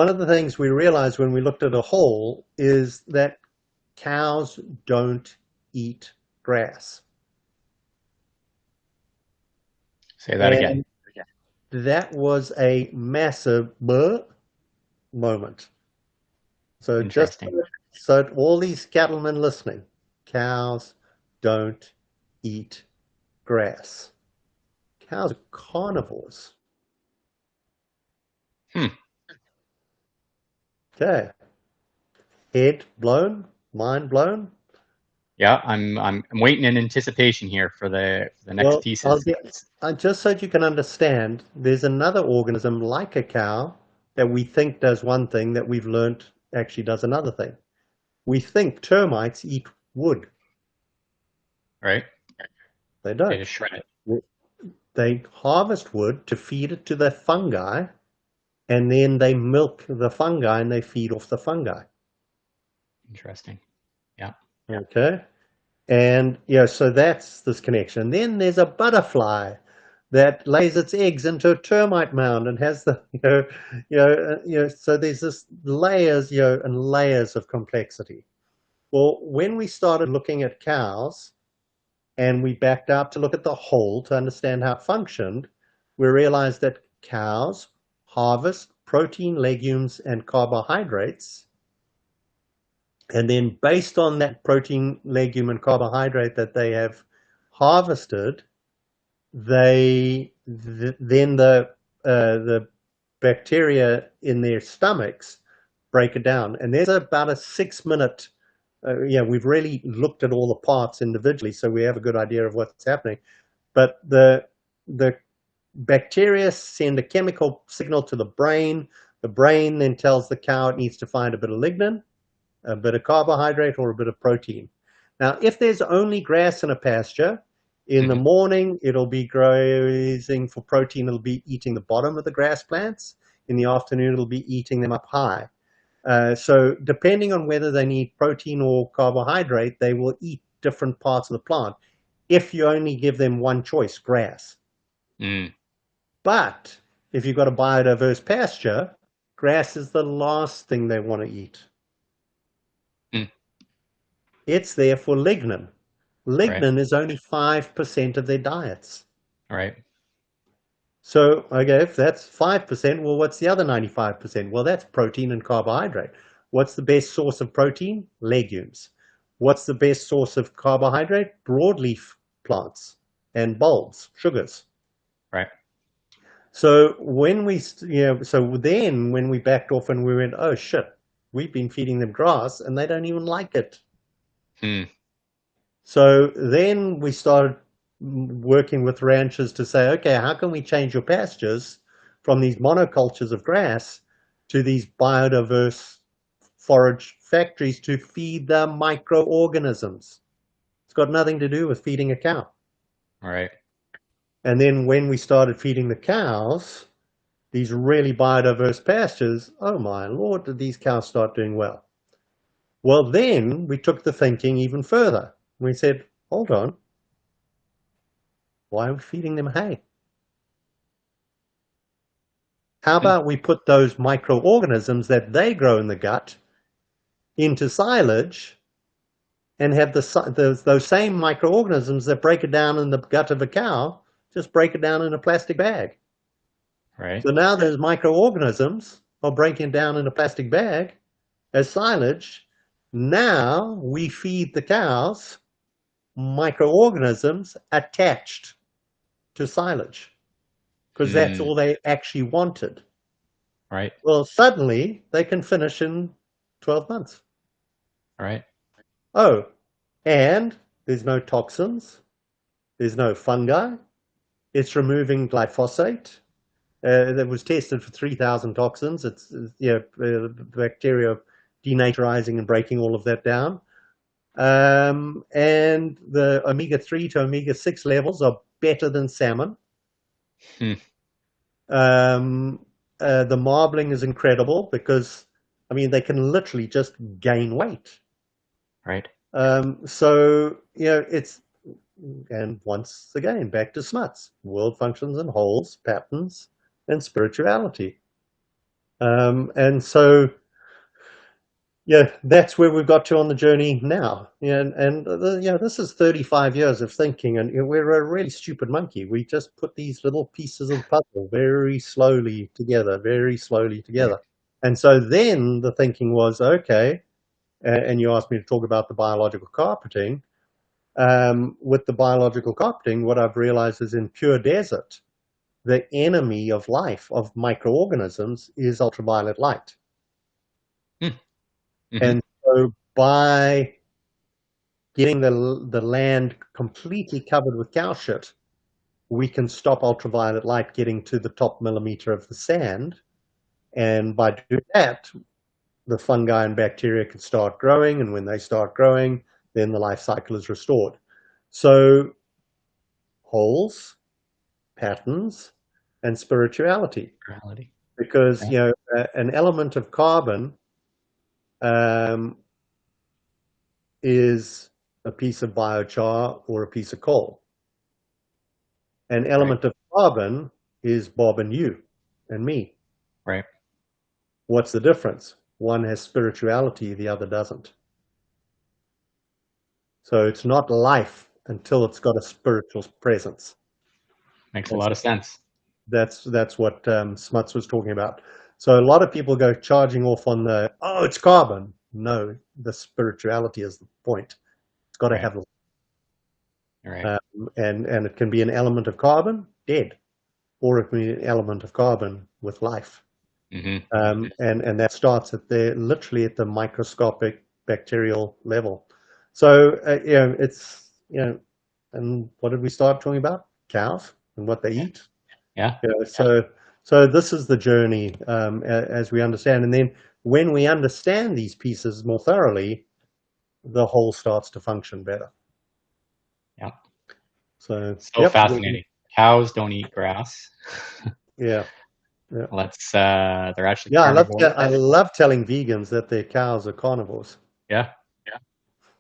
of the things we realized when we looked at a whole is that cows don't eat grass. Say that again. That was a massive moment. So so all these cattlemen listening, cows don't eat grass. Cows are carnivores. Okay. Head blown, mind blown. Yeah, I'm waiting in anticipation here for the next Well, pieces. just so you can understand, there's another organism like a cow that we think does one thing that we've learnt actually does another thing. We think termites eat wood. Right? They They don't. just shred it. They harvest wood to feed it to the fungi, and then they milk the fungi and they feed off the fungi. Interesting. Yeah. Okay. And so that's this connection. Then there's a butterfly that lays its eggs into a termite mound and has the so there's this layers and layers of complexity. Well, when we started looking at cows and we backed out to look at the whole to understand how it functioned, we realized that cows harvest protein, legumes, and carbohydrates. And then based on that protein, legume, and carbohydrate that they have harvested, then the bacteria in their stomachs break it down. And there's about a 6 minute, we've really looked at all the parts individually, so we have a good idea of what's happening. But the bacteria send a chemical signal to the brain. The brain then tells the cow it needs to find a bit of lignin, a bit of carbohydrate, or a bit of protein. Now, if there's only grass in a pasture, in the morning, it'll be grazing for protein. It'll be eating the bottom of the grass plants. In the afternoon, it'll be eating them up high. So depending on whether they need protein or carbohydrate, they will eat different parts of the plant if you only give them one choice, grass. Mm. But if you've got a biodiverse pasture, grass is the last thing they want to eat. It's there for lignin. Lignin is only 5% of their diets. Right. So, okay, if that's 5%, well, what's the other 95%? Well, that's protein and carbohydrate. What's the best source of protein? Legumes. What's the best source of carbohydrate? Broadleaf plants and bulbs, sugars. Right. So when when we backed off and we went, oh shit, we've been feeding them grass and they don't even like it. So then we started working with ranchers to say, okay, how can we change your pastures from these monocultures of grass to these biodiverse forage factories to feed the microorganisms? It's got nothing to do with feeding a cow. All right. And then when we started feeding the cows, these really biodiverse pastures, oh my Lord, did these cows start doing well. Well, then we took the thinking even further. We said, hold on, why are we feeding them hay? How about we put those microorganisms that they grow in the gut into silage and have those same microorganisms that break it down in the gut of a cow, just break it down in a plastic bag. Right. So now those microorganisms are breaking down in a plastic bag as silage. Now we feed the cows microorganisms attached to silage because that's all they actually wanted. Right. Well, suddenly they can finish in 12 months. Right. Oh, and there's no toxins. There's no fungi. It's removing glyphosate. That was tested for 3,000 toxins. It's bacteria denaturizing and breaking all of that down. And the omega-3 to omega-6 levels are better than salmon. The marbling is incredible because, I mean, they can literally just gain weight. Right. So, it's, and once again, back to smuts, world functions and wholes, patterns, and spirituality. And so, that's where we've got to on the journey now. This is 35 years of thinking, and we're a really stupid monkey. We just put these little pieces of the puzzle very slowly together. And so then the thinking was, okay, and you asked me to talk about the biological carpeting. With the biological carpeting, what I've realized is in pure desert, the enemy of life, of microorganisms, is ultraviolet light. And so by getting the land completely covered with cow shit, we can stop ultraviolet light getting to the top millimeter of the sand. And by doing that, the fungi and bacteria can start growing. And when they start growing, then the life cycle is restored. So holes, patterns, and spirituality. Because, you know, an element of carbon is a piece of biochar or a piece of coal. An element of carbon is Bob and you and me. Right. What's the difference? One has spirituality, the other doesn't. So it's not life until it's got a spiritual presence. Makes a lot of sense. That's what Smuts was talking about. So a lot of people go charging off on the, oh, it's carbon. No, the spirituality is the point. It's got to have life. Right. And it can be an element of carbon, dead, or it can be an element of carbon with life. Mm-hmm. And that starts literally at the microscopic bacterial level. So you know, it's, you know, and what did we start talking about? Cows and what they eat. Yeah. You know, so this is the journey as we understand, and then when we understand these pieces more thoroughly, the whole starts to function better. Yeah. So fascinating. Cows don't eat grass. Yeah. Let's they're actually carnivores. I love telling vegans that their cows are carnivores. Yeah.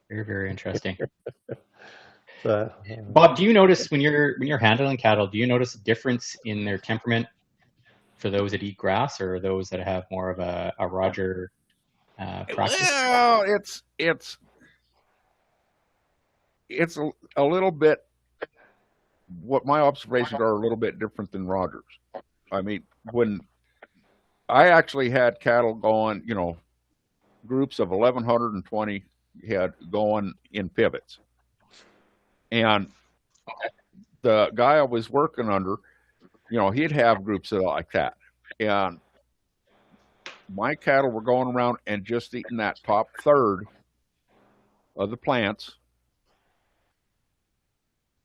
Very, very interesting. So, Bob, do you notice when you're handling cattle, do you notice a difference in their temperament for those that eat grass or those that have more of a Roger practice? Well, it's a little bit, what my observations are a little bit different than Roger's. I mean, when I actually had cattle going, you know, groups of 1,120 head going in pivots. And the guy I was working under, you know, he'd have groups like that. And my cattle were going around and just eating that top third of the plants.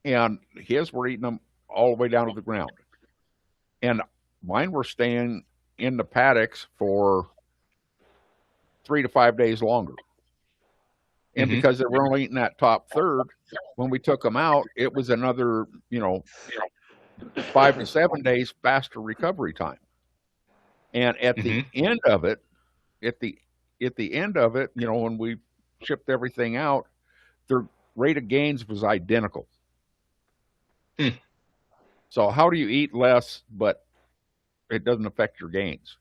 And his were eating them all the way down to the ground. And mine were staying in the paddocks for 3 to 5 days longer. And because they were only eating that top third, when we took them out, it was another, you know, 5 to 7 days faster recovery time. And at the end of it, at the end of it, you know, when we shipped everything out, their rate of gains was identical. So how do you eat less, but it doesn't affect your gains?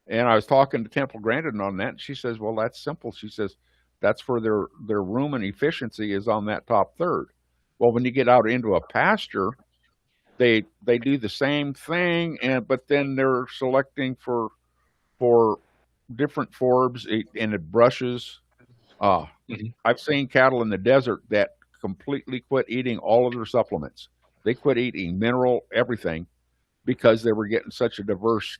And I was talking to Temple Grandin on that, and she says, well, that's simple. She says, that's for their rumen efficiency is on that top third. Well, when you get out into a pasture, they do the same thing, but then they're selecting for different forbs, and it brushes. I've seen cattle in the desert that completely quit eating all of their supplements. They quit eating mineral everything because they were getting such a diverse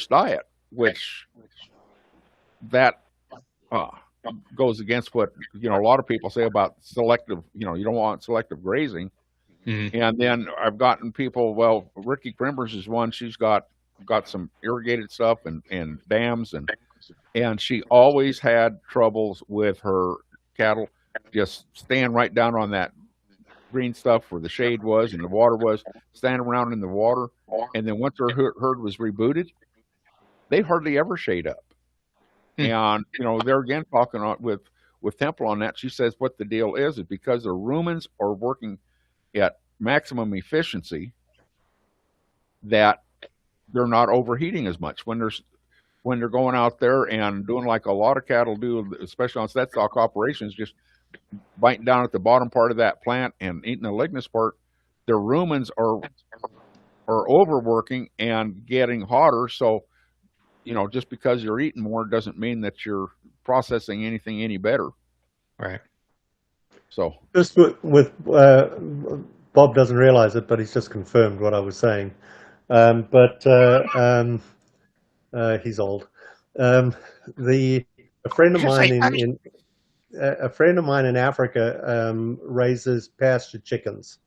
diet, which that goes against what, you know, a lot of people say about selective, you know, you don't want selective grazing. And then I've gotten people, well, Ricky Krimbers is one, she's got some irrigated stuff and dams, and she always had troubles with her cattle just staying right down on that green stuff where the shade was and the water was, standing around in the water. And then once her herd was rebooted, they hardly ever shade up. And, you know, they're again talking with Temple on that. She says what the deal is because their rumens are working at maximum efficiency, that they're not overheating as much when they're going out there and doing like a lot of cattle do, especially on set stock operations, just biting down at the bottom part of that plant and eating the lignous part. Their rumens are overworking and getting hotter. So, you know, just because you're eating more doesn't mean that you're processing anything any better. Right. So just with Bob doesn't realize it, but he's just confirmed what I was saying. He's old. A friend of mine a friend of mine in Africa raises pasture chickens,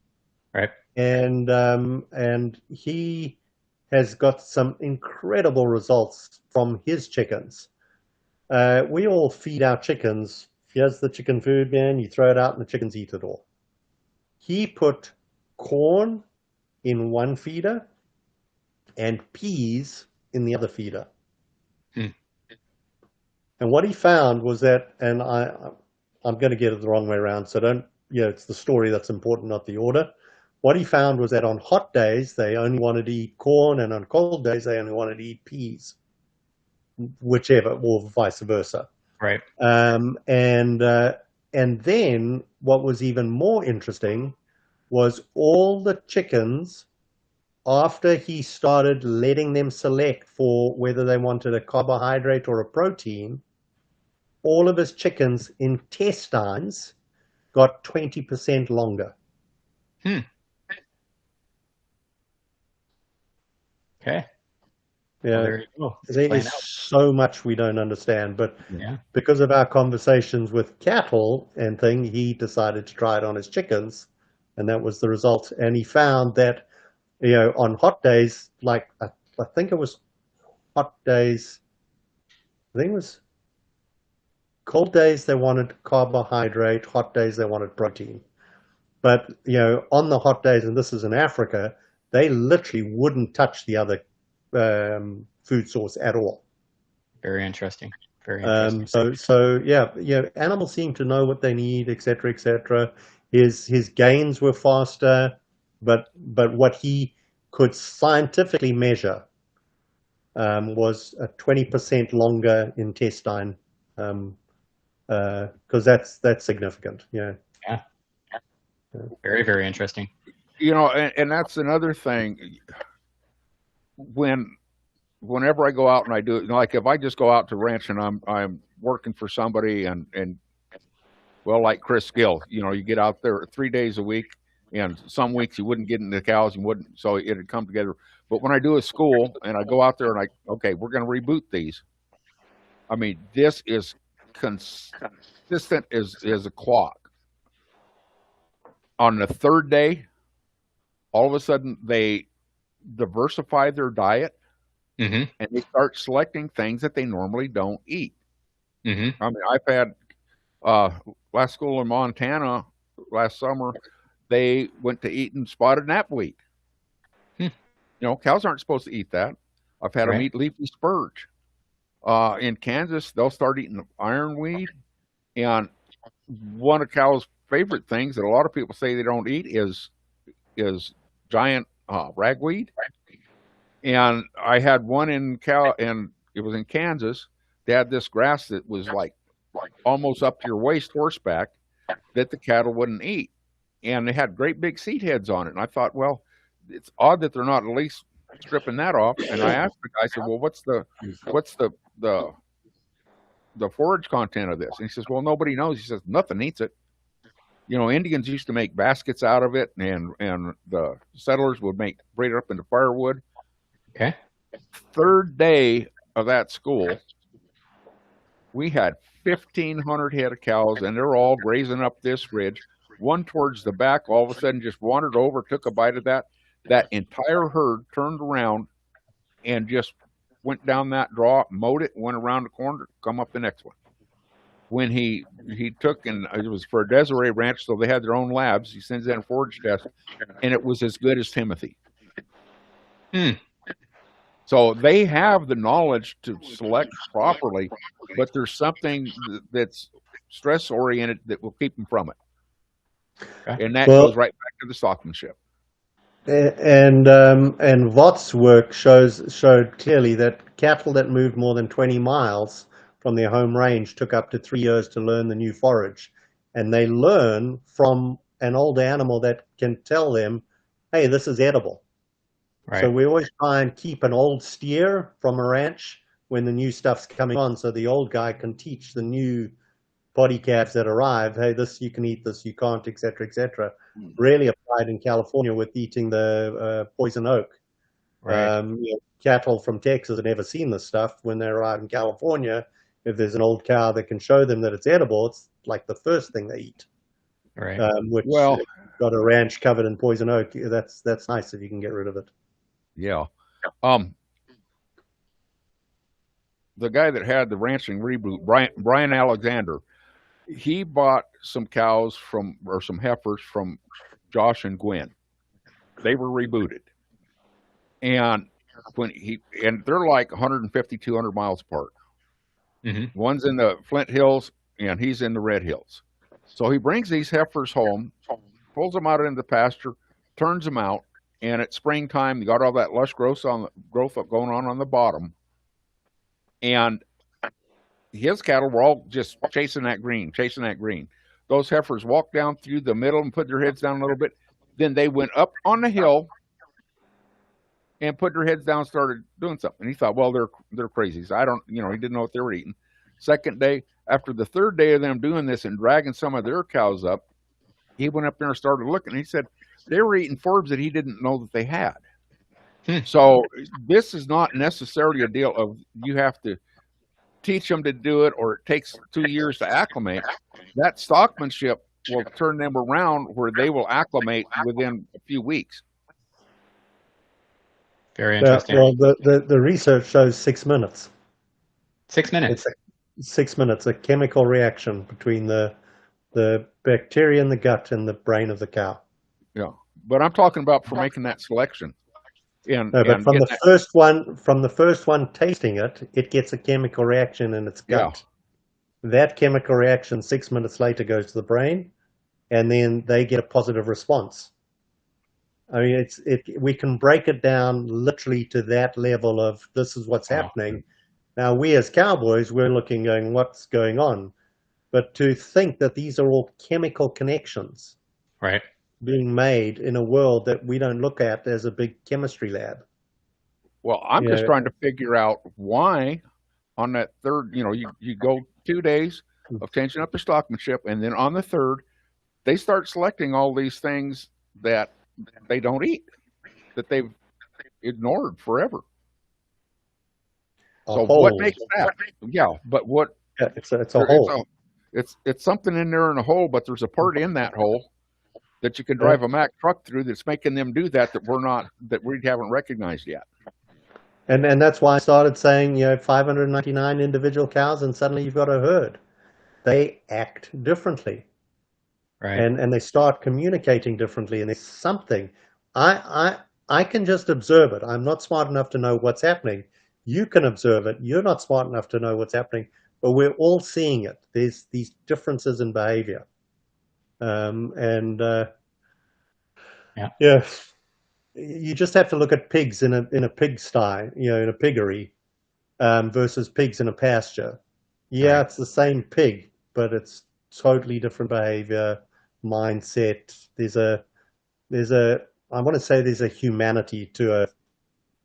Right. and he has got some incredible results from his chickens. We all feed our chickens. Here's the chicken food, man. You throw it out, and the chickens eat it all. He put corn in one feeder and peas in the other feeder. Hmm. And what he found was that, and I'm going to get it the wrong way around, so don't, it's the story that's important, not the order. What he found was that on hot days, they only wanted to eat corn, and on cold days, they only wanted to eat peas, whichever, or vice versa. Right. And then what was even more interesting was all the chickens, after he started letting them select for whether they wanted a carbohydrate or a protein, all of his chickens' intestines got 20% longer. Hmm. Okay. Yeah, well, there you go. there is so much we don't understand, but Yeah. because of our conversations with cattle and thing, he decided to try it on his chickens, and that was the result. And he found that, on hot days, like I think it was hot days, I think it was cold days they wanted carbohydrate, hot days they wanted protein. But on the hot days, and this is in Africa, they literally wouldn't touch the other food source at all. Very interesting. Very interesting. So animals seem to know what they need, etc., etc. His gains were faster, but what he could scientifically measure was a 20% longer intestine, because that's significant. Yeah. Very, very interesting. And that's another thing. Whenever I go out and I do it, like if I just go out to ranch and I'm working for somebody and well, like Chris Gill, you get out there 3 days a week, and some weeks you wouldn't get into the cows and wouldn't, so it'd come together. But when I do a school and I go out there and okay, we're going to reboot these. I mean, this is consistent as a clock. On the third day, all of a sudden they diversify their diet, Mm-hmm. and they start selecting things that they normally don't eat. Mm-hmm. I mean, I've had last school in Montana last summer, they went to eating spotted knapweed. Cows aren't supposed to eat that. I've had them eat leafy spurge. In Kansas, they'll start eating ironweed. And one of cows' favorite things that a lot of people say they don't eat is giant ragweed. And I had one and it was in Kansas. They had this grass that was like almost up to your waist horseback that the cattle wouldn't eat. And they had great big seed heads on it. And I thought, well, it's odd that they're not at least stripping that off. And I asked the guy, I said, well, what's the forage content of this? And he says, well, nobody knows. He says, nothing eats it. Indians used to make baskets out of it, and the settlers would braid it up into firewood. Okay. Third day of that school, we had 1,500 head of cows, and they're all grazing up this ridge. One towards the back, all of a sudden just wandered over, took a bite of that. That entire herd turned around and just went down that draw, mowed it, went around the corner, come up the next one. When he took, and it was for a Desiree ranch, so they had their own labs. He sends in a forage test, and it was as good as Timothy. So they have the knowledge to select properly, but there's something that's stress oriented that will keep them from it. Okay. And that goes right back to the stockmanship. And Vought's work showed clearly that cattle that moved more than 20 miles from their home range took up to 3 years to learn the new forage. And they learn from an old animal that can tell them, hey, this is edible. Right. So we always try and keep an old steer from a ranch when the new stuff's coming on, so the old guy can teach the new body calves that arrive, hey, this you can eat, this you can't, etc., etc. Really applied in California with eating the poison oak. Right. Cattle from Texas have never seen this stuff. When they arrive in California, if there's an old cow that can show them that it's edible, it's like the first thing they eat. Right. Which Well, got a ranch covered in poison oak. That's nice if you can get rid of it. yeah. The guy that had the ranching reboot, Brian Alexander, he bought some cows or some heifers from Josh and Gwen. They were rebooted, and they're like 150, 200 miles apart. Mm-hmm. One's in the Flint Hills, and he's in the Red Hills. So he brings these heifers home, pulls them out into the pasture, turns them out, and at springtime, you got all that lush growth going on the bottom, and his cattle were all just chasing that green. Those heifers walked down through the middle and put their heads down a little bit. Then they went up on the hill and put their heads down and started doing something. And he thought, well, they're crazies. He didn't know what they were eating. Second day, after the third day of them doing this and dragging some of their cows up, he went up there and started looking. And he said they were eating forbs that he didn't know that they had. So this is not necessarily a deal of you have to teach them to do it or it takes 2 years to acclimate. That stockmanship will turn them around where they will acclimate within a few weeks. Very interesting. Well, the research shows 6 minutes. 6 minutes. It's 6 minutes, a chemical reaction between the bacteria in the gut and the brain of the cow. Yeah, but I'm talking about for making that selection. But from the first one tasting it, it gets a chemical reaction in its gut. Yeah. That chemical reaction 6 minutes later goes to the brain, and then they get a positive response. I mean, we can break it down literally to that level of this is what's happening. Now, we as cowboys, we're looking, going, what's going on? But to think that these are all chemical connections, right, being made in a world that we don't look at as a big chemistry lab. Well, I'm just trying to figure out why on that third, you go 2 days of changing up the stockmanship, and then on the third, they start selecting all these things that they don't eat, that they've ignored forever. What makes that? Yeah, but what? Yeah, it's a hole. It's something in there in a hole, but there's a part in that hole that you can drive a Mack truck through that's making them do that we haven't recognized yet. And that's why I started saying 599 individual cows, and suddenly you've got a herd. They act differently. Right. And they start communicating differently, and there's something. I can just observe it. I'm not smart enough to know what's happening. You can observe it. You're not smart enough to know what's happening, but we're all seeing it. There's these differences in behavior. Yeah. You just have to look at pigs in a pigsty, in a piggery, versus pigs in a pasture. Yeah, It's the same pig, but it's totally different behavior, mindset. I want to say there's a humanity to a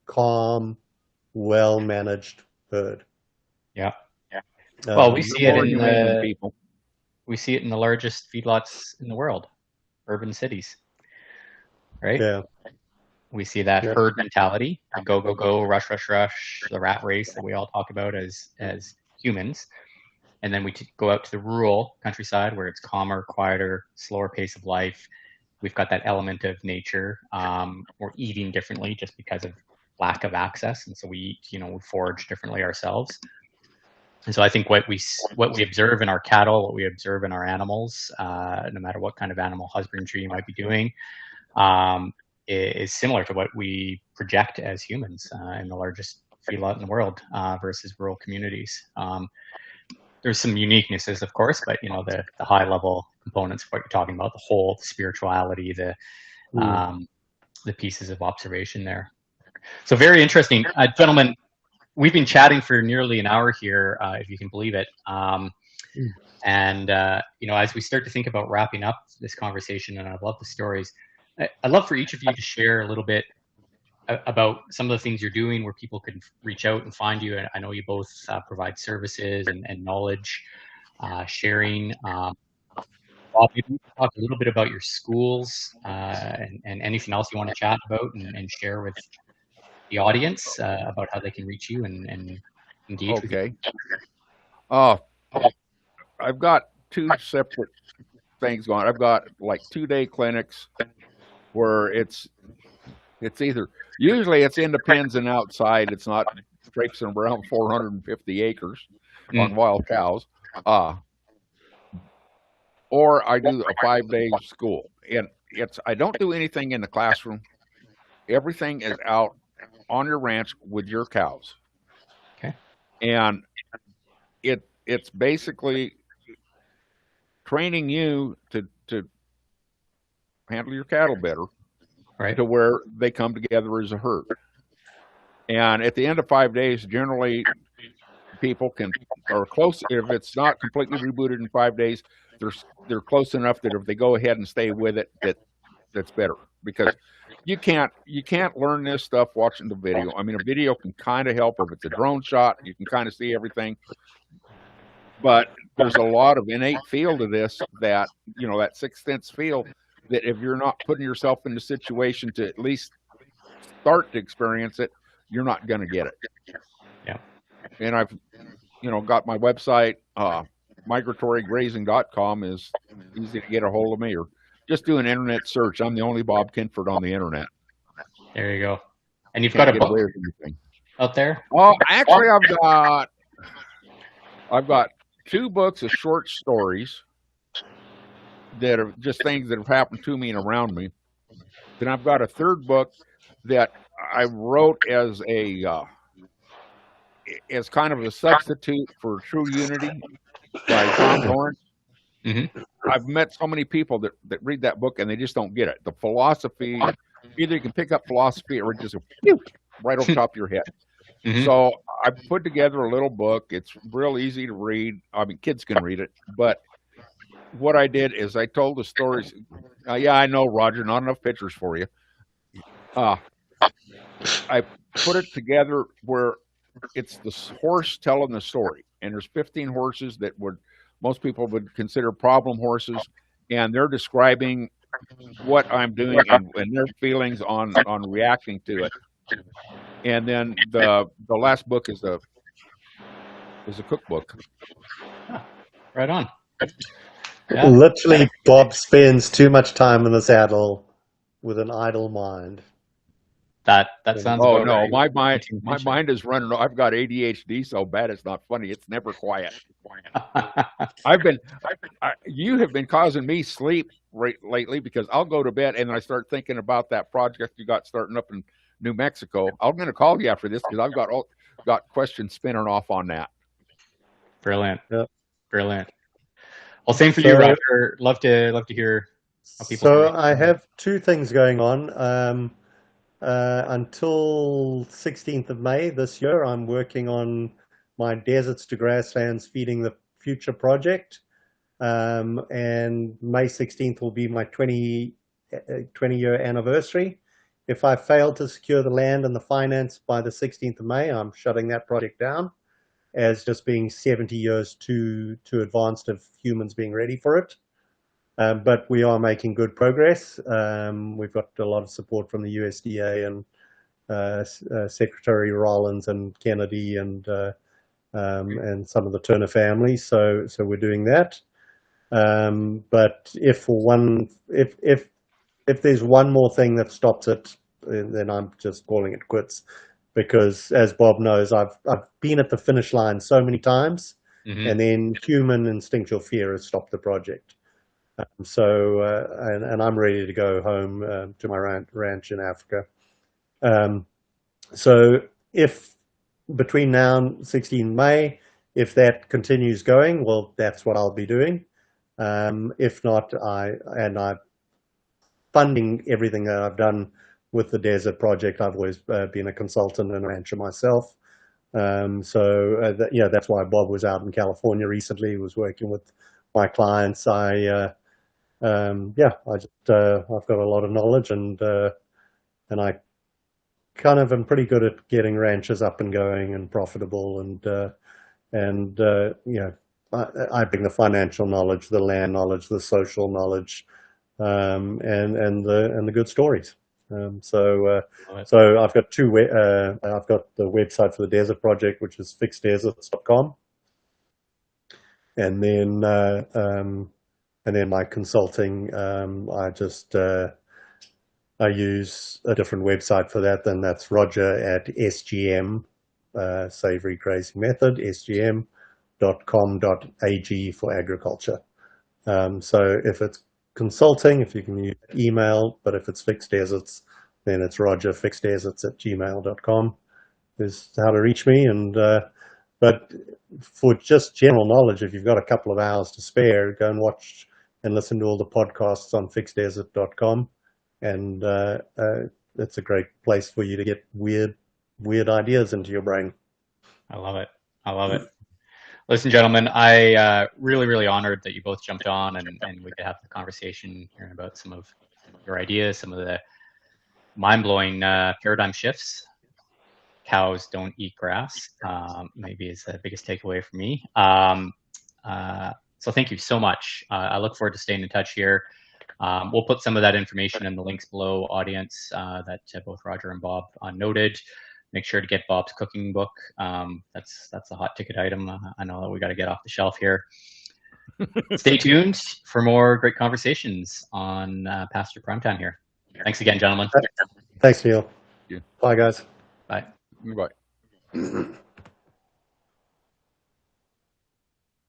calm, well-managed herd. Yeah. Well, we see it in the largest feedlots in the world, urban cities, right? Yeah. We see that herd mentality, the go, go, go, rush, rush, rush, the rat race that we all talk about as humans. And then we go out to the rural countryside where it's calmer, quieter, slower pace of life. We've got that element of nature. We're eating differently just because of lack of access. And so we eat, we forage differently ourselves. And so I think what we observe in our cattle, what we observe in our animals, no matter what kind of animal husbandry you might be doing, is similar to what we project as humans in the largest feedlot in the world versus rural communities. There's some uniquenesses, of course, but the high level components of what you're talking about, the whole, the spirituality, the pieces of observation there. So very interesting, gentlemen. We've been chatting for nearly an hour here, if you can believe it. And as we start to think about wrapping up this conversation, and I love the stories, I'd love for each of you to share a little bit about some of the things you're doing, where people can reach out and find you. And I know you both provide services and knowledge sharing. Bob, maybe talk a little bit about your schools and anything else you want to chat about and share with the audience about how they can reach you and engage with you. I've got two separate things going. I've got like 2-day clinics where it's either, usually it's in the pens and outside. It's not traipsing around 450 acres on wild cows. Or I do a 5-day school. And I don't do anything in the classroom. Everything is out on your ranch with your cows. Okay. And it's basically training you to handle your cattle better, right, to where they come together as a herd. And at the end of 5 days, generally people are close. If it's not completely rebooted in 5 days, they're close enough that if they go ahead and stay with it, that's better, because you can't learn this stuff watching the video. I mean, a video can kind of help if it's a drone shot. You can kind of see everything, but there's a lot of innate feel to this, that that sixth sense feel, that if you're not putting yourself in the situation to at least start to experience it, you're not going to get it. Yeah. And I've got my website, migratorygrazing.com is easy to get a hold of me, or just do an internet search. I'm the only Bob Kinford on the internet. There you go. And you've got a book out there? Oh, actually, I've got 2 books of short stories that are just things that have happened to me and around me. Then I've got a 3rd book that I wrote as kind of a substitute for True Unity by Tom Lawrence. Mm-hmm. I've met so many people that read that book and they just don't get it. The philosophy, either you can pick up philosophy or it just right over top of your head. Mm-hmm. So I put together a little book. It's real easy to read. I mean, kids can read it. But what I did is I told the stories. Yeah, I know, Roger, not enough pictures for you. I put it together where it's the horse telling the story. And there's 15 horses that most people would consider problem horses. And they're describing what I'm doing and their feelings on reacting to it. And then the last book is a cookbook. Right on. Yeah. Literally, Bob spends too much time in the saddle with an idle mind. That sounds. Oh no, right. my mind is running. I've got ADHD so bad it's not funny. It's never quiet. You have been causing me sleep lately, because I'll go to bed and I start thinking about that project you got starting up in New Mexico. I'm going to call you after this because I've got questions spinning off on that. Brilliant. Yep. Brilliant. Well, same for you, Roger. Love to hear how people. So I have 2 things going on. Until 16th of May this year, I'm working on my Deserts to Grasslands Feeding the Future project. And May 16th will be my 20-year anniversary. If I fail to secure the land and the finance by the 16th of May, I'm shutting that project down as just being 70 years too advanced of humans being ready for it. But we are making good progress. We've got a lot of support from the USDA and Secretary Rollins and Kennedy and some of the Turner family. So we're doing that. But if there's one more thing that stops it, then I'm just calling it quits. Because as Bob knows, I've been at the finish line so many times, and then human instinctual fear has stopped the project. And I'm ready to go home to my ranch in Africa. So if between now and 16 May, if that continues going, well, that's what I'll be doing. If not, I'm funding everything that I've done with the Desert Project. I've always been a consultant and a rancher myself. That's why Bob was out in California recently. He was working with my clients. I've got a lot of knowledge, and I kind of am pretty good at getting ranches up and going and profitable, I bring the financial knowledge, the land knowledge, the social knowledge, and the good stories. So I've got I've got the website for the Desert Project, which is fixeddeserts.com. and then my consulting. I use a different website for that, and that's Roger at SGM, Savory Grazing Method, sgm.com.ag for agriculture. So if it's consulting, if you can use email, but if it's fixed deserts, then it's rogerfixeddeserts@gmail.com is how to reach me. And but for just general knowledge, if you've got a couple of hours to spare, go and watch and listen to all the podcasts on fixeddesert.com. And it's a great place for you to get weird ideas into your brain. I love it. I love it. Listen, gentlemen, I really honored that you both jumped on and we could have the conversation hearing about some of your ideas, some of the mind-blowing paradigm shifts. Cows don't eat grass, maybe is the biggest takeaway for me. So thank you so much. I look forward to staying in touch here. We'll put some of that information in the links below, audience, that both Roger and Bob noted. Make sure to get Bob's cooking book. That's a hot ticket item. I know that we got to get off the shelf here. Stay tuned for more great conversations on Pasture Primetime here. Thanks again, gentlemen. Thanks, Neil. Yeah. Bye, guys. Bye. Bye.